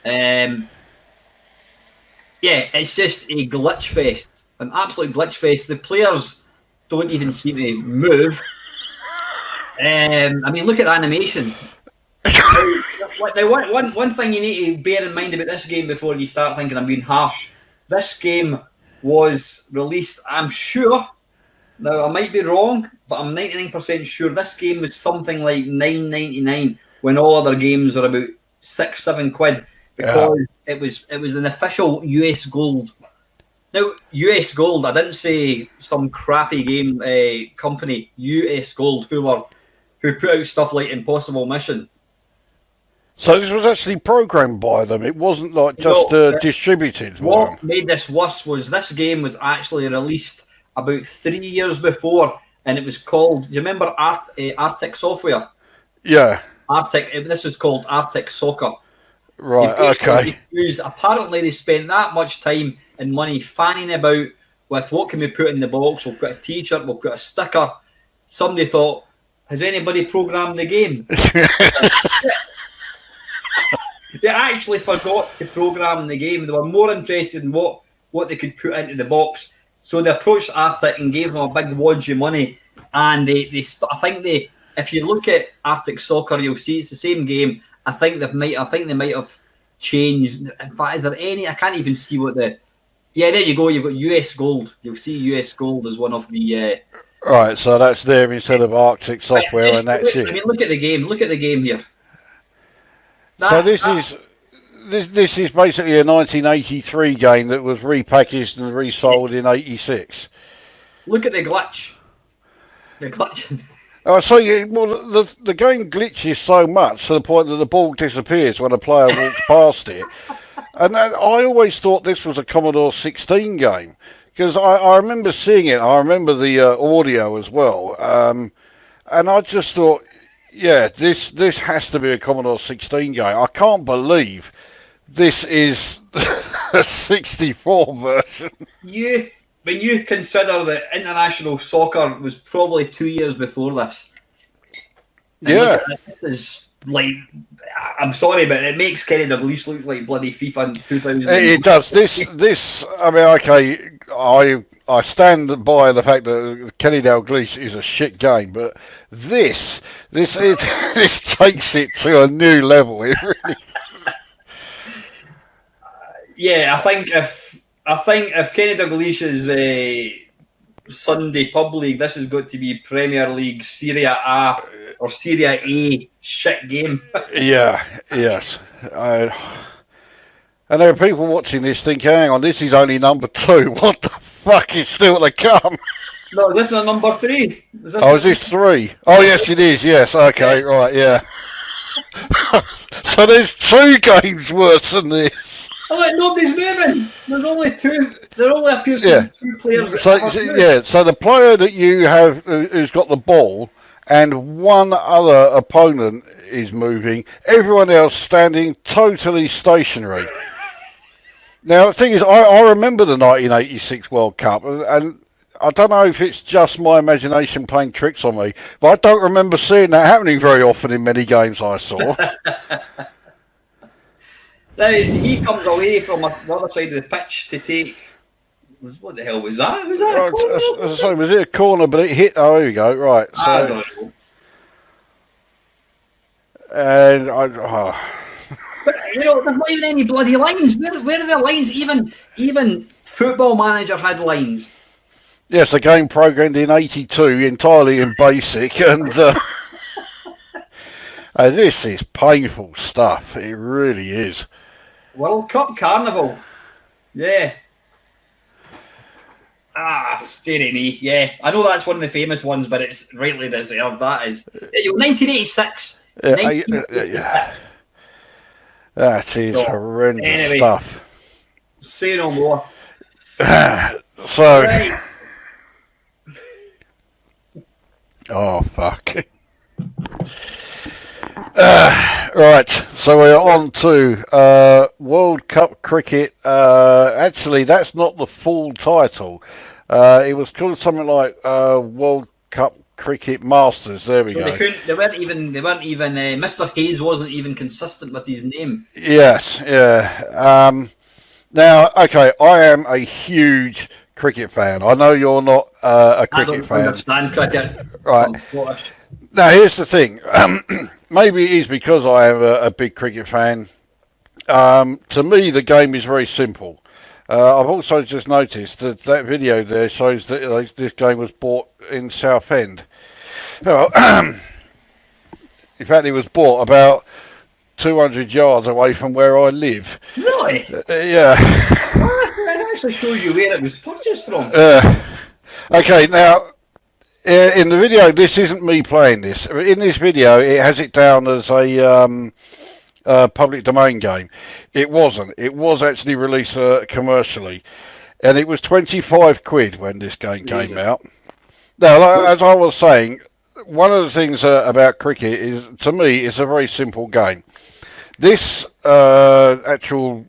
Yeah, it's just a glitch fest, an absolute glitch fest. The players don't even seem to move. I mean, look at the animation. Now, one thing you need to bear in mind about this game before you start thinking I'm being harsh. This game was released, I'm sure. Now, I might be wrong, but I'm 99% sure this game was something like $9.99 when all other games are about £6-7 because it was an official US Gold. Now, US Gold, I didn't say some crappy game company. US Gold, who put out stuff like Impossible Mission. So this was actually programmed by them. It wasn't like just distributed. What made this worse was this game was actually released about 3 years before, and it was called. Do you remember Arctic Software? Yeah. Arctic. This was called Arctic Soccer. Right. Okay. Apparently, they spent that much time and money fanning about with what can we put in the box. We'll put a T-shirt. We'll put a sticker. Somebody thought, has anybody programmed the game? They actually forgot to program the game. They were more interested in what they could put into the box. So they approached Arctic and gave them a big wad of money. And if you look at Arctic Soccer, you'll see it's the same game. I think they might have changed. In fact, is there any? I can't even see what the. Yeah, there you go. You've got US Gold. You'll see US Gold as one of the. Right, so that's there instead of Arctic Software, and that's it. I mean, look at the game. Look at the game here. This is basically a 1983 game that was repackaged and resold in '86. Look at the glitch. The glitch. Oh, so the game glitches so much to the point that the ball disappears when a player walks past it. And I always thought this was a Commodore 16 game because I remember seeing it. I remember the audio as well, and I just thought, yeah, this has to be a Commodore 16 game. I can't believe this is a 64 version. When you consider that international soccer was probably 2 years before this. Yeah. This is like, I'm sorry, but it makes Kenny Dalglish look like bloody FIFA in 2000. It does. This. I mean, okay, I stand by the fact that Kenny Dalglish is a shit game, but this takes it to a new level. It really. Yeah, I think if Kenny Dalglish's Sunday Pub League, this has got to be Premier League Serie A or Serie A shit game. Yeah, yes. And there are people watching this thinking, hang on, this is only number 2. What the fuck is still to come? No, this is number 3. Is this 3? Oh, yes, it is. Yes, okay, right, yeah. So there's 2 games worse than this. Like, nobody's moving. There's only 2. There only appears to be 2 players. So the player that you have who's got the ball and one other opponent is moving. Everyone else standing totally stationary. Now the thing is, I remember the 1986 World Cup, and I don't know if it's just my imagination playing tricks on me, but I don't remember seeing that happening very often in many games I saw. Now, he comes away from the other side of the pitch to take. What the hell was that? Was that a corner? Sorry, was it a corner? But it hit. Oh, here we go. Right. So, I don't know. And But, there's not even any bloody lines. Where are the lines? Even Football Manager had lines. Yes, a game programmed in '82, entirely in BASIC, and this is painful stuff. It really is. World Cup Carnival. Yeah. Dearie me. Yeah. I know that's one of the famous ones, but it's rightly deserved. That is. 1986. Yeah. That is horrendous stuff. Say no more. So. Right. Oh, fuck. Right, so we're on to World Cup Cricket. Actually, that's not the full title. It was called something like World Cup Cricket Masters. There we so go. They weren't even. Mr. Hayes wasn't even consistent with his name. Yes, yeah. Now, okay, I am a huge cricket fan. I know you're not a cricket fan. I don't understand cricket. Right. Now, here's the thing. Maybe it is because I am a big cricket fan. To me, the game is very simple. I've also just noticed that video there shows that this game was bought in Southend. Well, in fact, it was bought about 200 yards away from where I live. Really? Yeah. That actually shows you where it was purchased from. Okay, now, in the video, this isn't me playing this. In this video, it has it down as a public domain game. It wasn't. It was actually released commercially. And it was 25 quid when this game came out. Now, as I was saying, one of the things about cricket is, to me, it's a very simple game. This actual,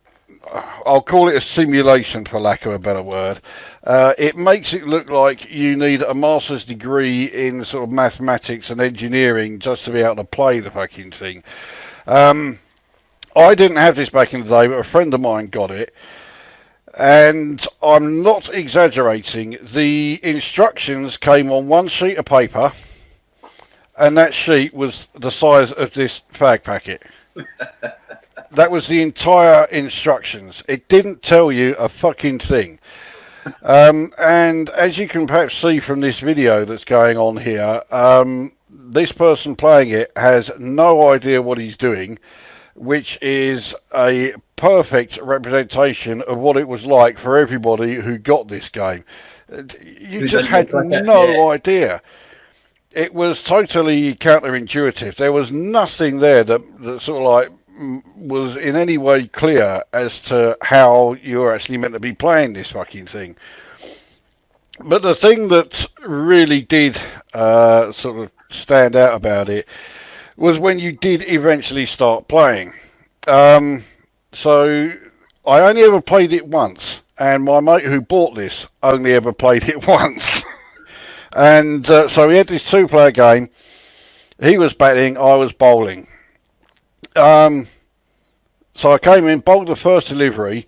I'll call it a simulation for lack of a better word. It makes it look like you need a master's degree in sort of mathematics and engineering just to be able to play the fucking thing. I didn't have this back in the day, but a friend of mine got it. And I'm not exaggerating. The instructions came on one sheet of paper, and that sheet was the size of this fag packet. That was the entire instructions. It didn't tell you a fucking thing. And as you can perhaps see from this video that's going on here, this person playing it has no idea what he's doing, which is a perfect representation of what it was like for everybody who got this game. You just had no idea. It was totally counterintuitive. There was nothing there that sort of like was in any way clear as to how you're actually meant to be playing this fucking thing. But the thing that really did sort of stand out about it was when you did eventually start playing. So I only ever played it once, and my mate who bought this only ever played it once. And so we had this two-player game. He was batting, I was bowling. So I came in, bowled the first delivery,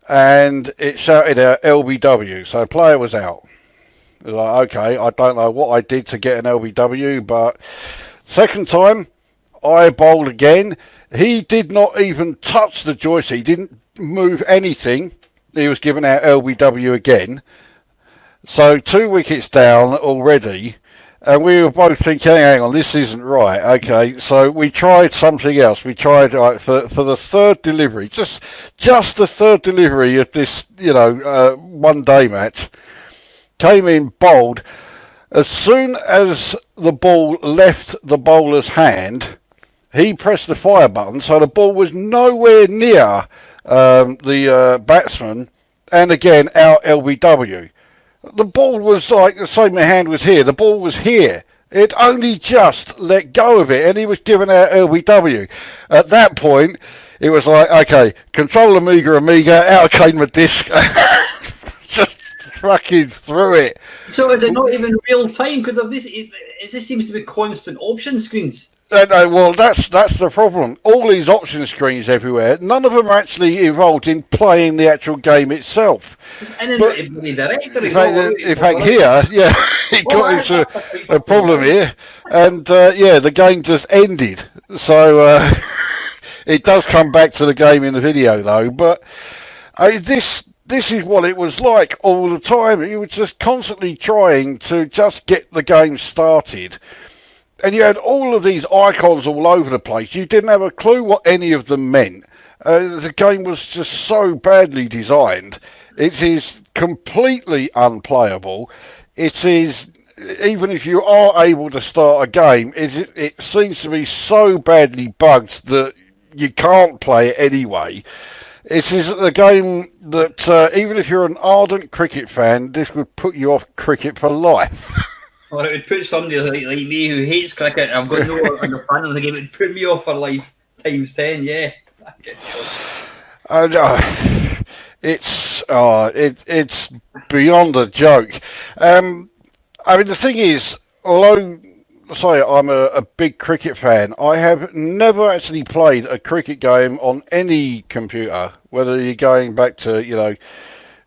and it shouted out LBW, so the player was out. It was like, okay, I don't know what I did to get an LBW, but second time, I bowled again. He did not even touch the joystick. He didn't move anything. He was given out LBW again. So 2 wickets down already. And we were both thinking, hang on, this isn't right. Okay, so we tried something else. We tried for the third delivery, just the third delivery of this, one day match. Came in, bowled. As soon as the ball left the bowler's hand, he pressed the fire button, so the ball was nowhere near the batsman, and again, out LBW. The ball was like the same, my hand was here, the ball was here. It only just let go of it, and he was given out LBW. At that point, it was like, okay, control Amiga, out came the disc. Just fucking through it. So is it not even real time? Because of this, it seems to be constant option screens. No, well, that's the problem. All these option screens everywhere, none of them are actually involved in playing the actual game itself. In fact, here, yeah, it got into a problem here, and the game just ended. So it does come back to the game in the video, though. But this is what it was like all the time. You were just constantly trying to just get the game started. And you had all of these icons all over the place. You didn't have a clue what any of them meant. The game was just so badly designed. It is completely unplayable. It is, even if you are able to start a game, it seems to be so badly bugged that you can't play it anyway. It is a game that, even if you're an ardent cricket fan, this would put you off cricket for life. Or it would put somebody like me who hates cricket, I've got no understanding of the game, it would put me off for life times 10, yeah. It's beyond a joke. I mean, the thing is, although say I'm a big cricket fan, I have never actually played a cricket game on any computer, whether you're going back to,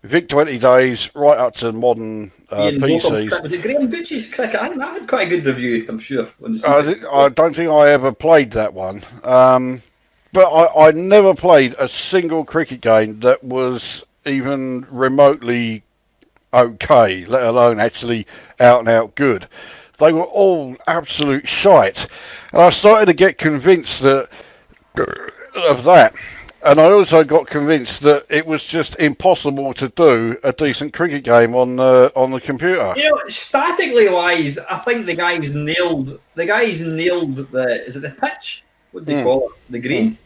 VIC-20 days right up to modern PCs. Was it Graham Gooch's cricket? I think that had quite a good review, I'm sure. I don't think I ever played that one. But I never played a single cricket game that was even remotely okay, let alone actually out and out good. They were all absolute shite. And I started to get convinced of that. And I also got convinced that it was just impossible to do a decent cricket game on the computer. Statically wise, I think the guys nailed the, is it the pitch? What do you call it? The green?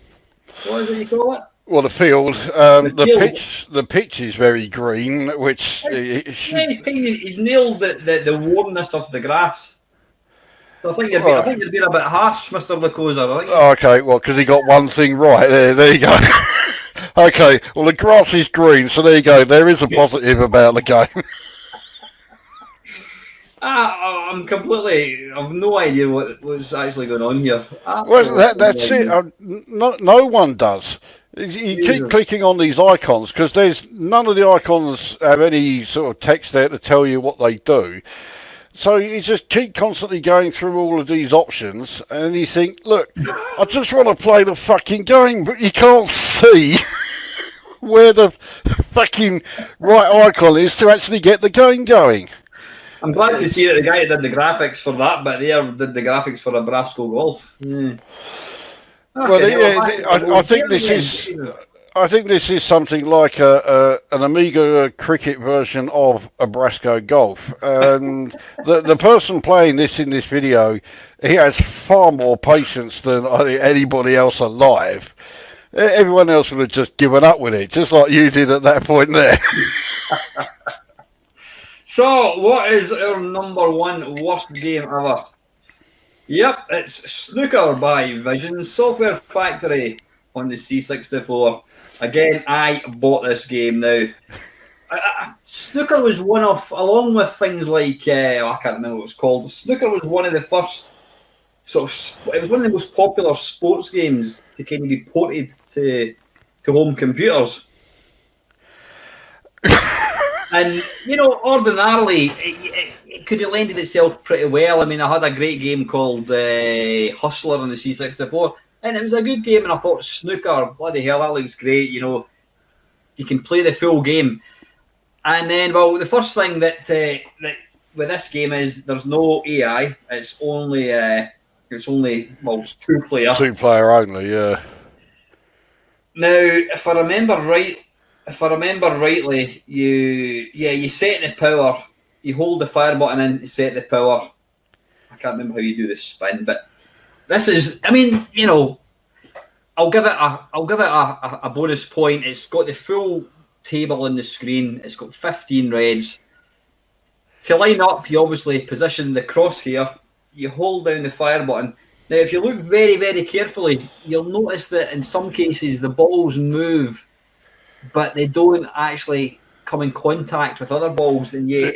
What is it you call it? Well, the field, the pitch is very green, which he's nailed the warmness of the grass. So I think you're being a bit harsh, Mr. Lukozer. Okay, well, because he got one thing right there you go. Okay, well, the grass is green, so there you go. There is a positive about the game. I've no idea what's actually going on here. Well, that's it. No one does. You keep clicking on these icons because there's none of the icons have any sort of text there to tell you what they do. So you just keep constantly going through all of these options and you think, look, I just want to play the fucking game, but you can't see where the fucking right icon is to actually get the game going. I'm glad to see that the guy that did the graphics for that, but there did the graphics for Nebraska Golf. Yeah. Okay, I think this is something like an Amiga cricket version of Nebraska Golf, and the person playing this in this video, he has far more patience than anybody else alive. Everyone else would have just given up with it, just like you did at that point there. So, what is our number one worst game ever? Yep, it's Snooker by Vision Software Factory on the C64. Again, I bought this game now. Snooker was one of, along with things like, I can't remember what it's called, Snooker was one of the first it was one of the most popular sports games to kind of be ported to home computers. And, ordinarily, it could have lended itself pretty well. I mean, I had a great game called Hustler on the C64, and it was a good game, and I thought, Snooker, bloody hell, that looks great, you can play the full game. And then, well, the first thing that with this game is there's no AI, it's only two-player. Two-player only, yeah. Now, if I remember rightly, you set the power. You hold the fire button in to set the power. I can't remember how you do the spin, but this is. I mean, I'll give it a bonus point. It's got the full table on the screen. It's got 15 reds. To line up, you obviously position the crosshair. You hold down the fire button. Now, if you look very, very carefully, you'll notice that in some cases the balls move, but they don't actually come in contact with other balls, and yet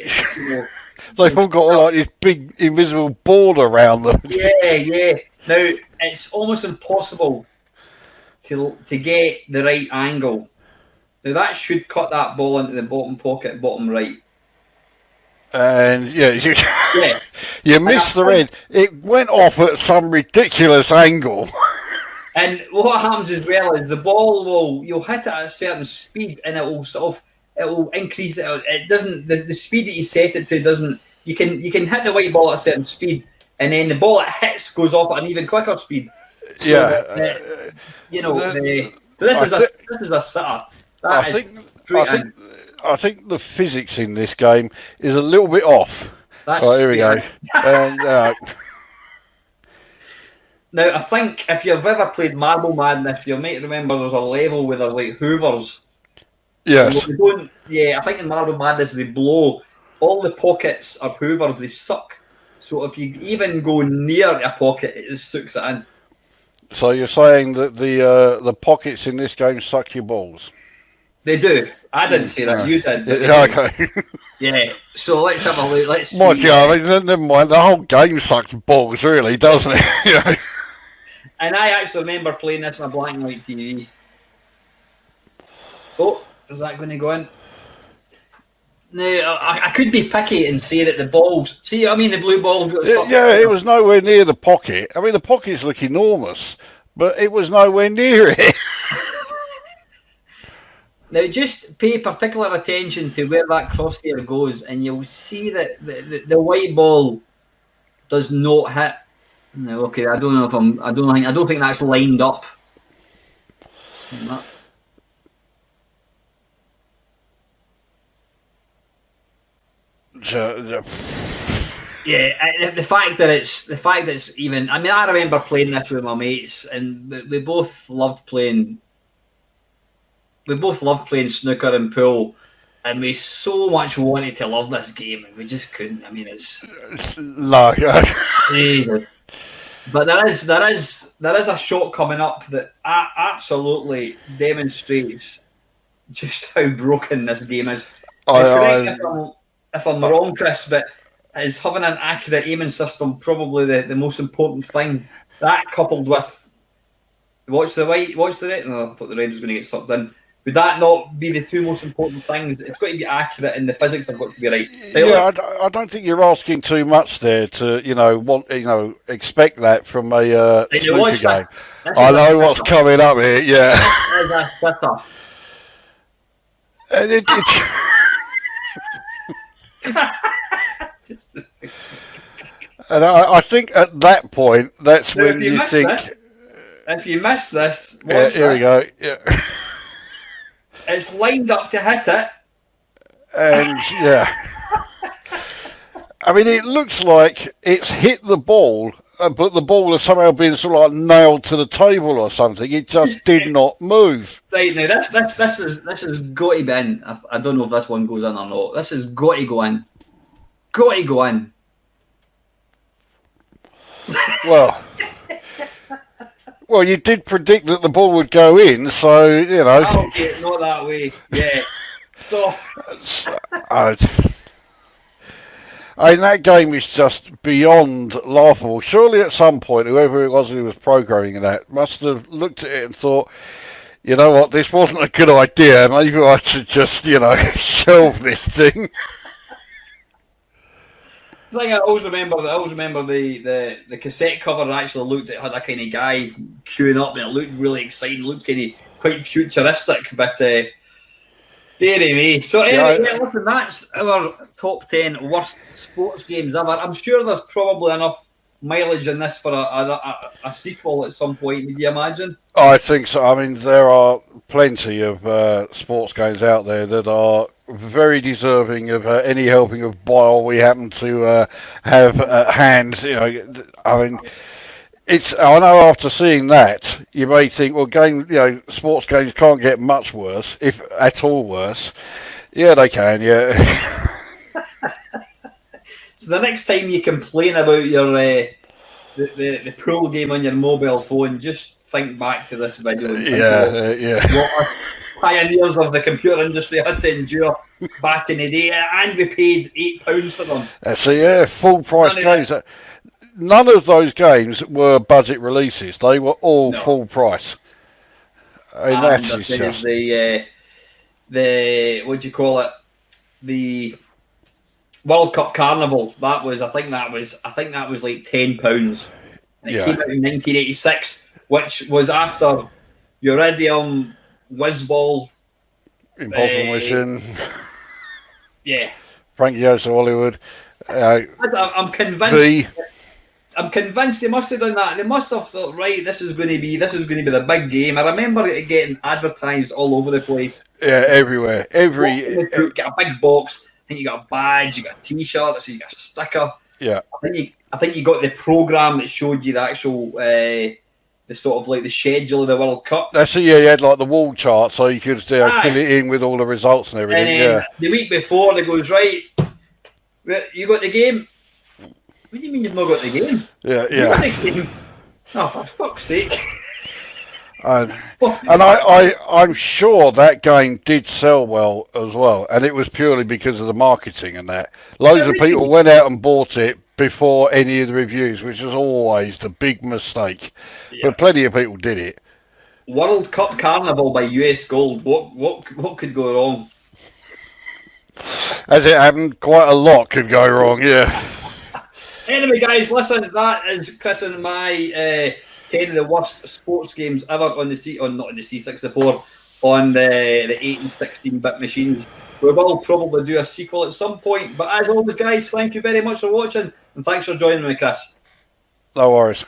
they've all got like this big invisible ball around them. Yeah. Now it's almost impossible to get the right angle. Now that should cut that ball into the bottom pocket, bottom right. And you missed the red. It went off at some ridiculous angle. And what happens as well is the ball you'll hit it at a certain speed, and it will increase. It doesn't the speed that you set it to doesn't. You can hit the white ball at a certain speed, and then the ball it hits goes off at an even quicker speed. So so this is a setup. I think the physics in this game is a little bit off. Here we go. And, now, I think if you've ever played Marble Madness, you might remember there's a level where there's like hoovers. Yes. I think in Marble Madness they blow. All the pockets of hoovers, they suck. So if you even go near a pocket, it just sucks it in. So you're saying that the pockets in this game suck your balls? They do. I didn't say that. You did. Yeah, okay. Yeah. So let's have a look. Let's see. I mean, never mind. The whole game sucks balls, really, doesn't it? You know? And I actually remember playing this on a black and white TV. Oh, is that going to go in? No, I could be picky and say that the balls. See, I mean, the blue ball. Yeah, it was nowhere near the pocket. I mean, the pockets look enormous, but it was nowhere near it. Now, just pay particular attention to where that crosshair goes, and you'll see that the white ball does not hit. No, okay, I don't know if I don't think that's lined up. Yeah, the fact that it's even. I mean, I remember playing this with my mates, and we both loved playing. We both loved playing snooker and pool, and we so much wanted to love this game, and we just couldn't. I mean, it's no, crazy. But there is a shot coming up that absolutely demonstrates just how broken this game is. If I'm wrong, Chris, but is having an accurate aiming system probably the most important thing? That coupled with watch the red. No, I thought the red was going to get sucked in. Would that not be the two most important things? It's got to be accurate, and the physics have got to be right. Yeah, I don't think you're asking too much there to expect that from a snooker game. I know what's coming up here. Yeah. And I think at that point, that's when you think. If you miss this, here we go. Yeah. It's lined up to hit it. And yeah. I mean, it looks like it's hit the ball, but the ball has somehow been sort of like nailed to the table or something. It just did not move. Right, now this has got to be in. I don't know if this one goes in or not. This has got to go in. Got to go in. Well, you did predict that the ball would go in, so, you know. Okay, not that way. Yeah. So. I mean, that game is just beyond laughable. Surely at some point, whoever it was who was programming that must have looked at it and thought, you know what, this wasn't a good idea. Maybe I should just, shelve this thing. The thing I always remember the cassette cover actually had a kind of guy queuing up, and it looked really exciting. It looked kind of quite futuristic, but dearie me. So anyway, listen, that's our top 10 worst sports games ever. I'm sure there's probably enough mileage in this for a sequel at some point. Would you imagine? I think so. I mean, there are plenty of sports games out there that are very deserving of any helping of bile we happen to have at hand. I mean, I know after seeing that, you may think, well, sports games can't get much worse, if at all worse. Yeah, they can. Yeah. So the next time you complain about your the pool game on your mobile phone, just think back to this video. Yeah. What pioneers of the computer industry had to endure back in the day, and we paid £8 for them. So yeah, full price games. None of those games were budget releases. They were all full price. I mean, that's just the what do you call it? The World Cup Carnival. I think that was like £10. And it came out in 1986, which was after Uridium, Whizball, Impossible Mission. Yeah. Frankie Goes to Hollywood. I'm convinced. I'm convinced they must have done that. They must have thought, right, this is going to be the big game. I remember it getting advertised all over the place. Yeah, everywhere. You get a big box. I think you got a badge. You got a T-shirt. You got a sticker. Yeah. I think you got the program that showed you the actual the sort of like the schedule of the World Cup. That's it. Yeah, you had like the wall chart, so you could fill it in with all the results and everything. And then the week before, it goes, right, you got the game. What do you mean you've not got the game? Yeah. You got the game. Oh, for fuck's sake. And I'm sure that game did sell well as well, and it was purely because of the marketing and that. Loads of people went out and bought it before any of the reviews, which is always the big mistake. Yeah. But plenty of people did it. World Cup Carnival by US Gold. What could go wrong? As it happened, quite a lot could go wrong. Yeah. Anyway, guys, listen. That is Chris and my 10 of the worst sports games ever on the not on the C64, on the 8 and 16-bit machines. We will probably do a sequel at some point. But as always, guys, thank you very much for watching, and thanks for joining me, Chris. No worries.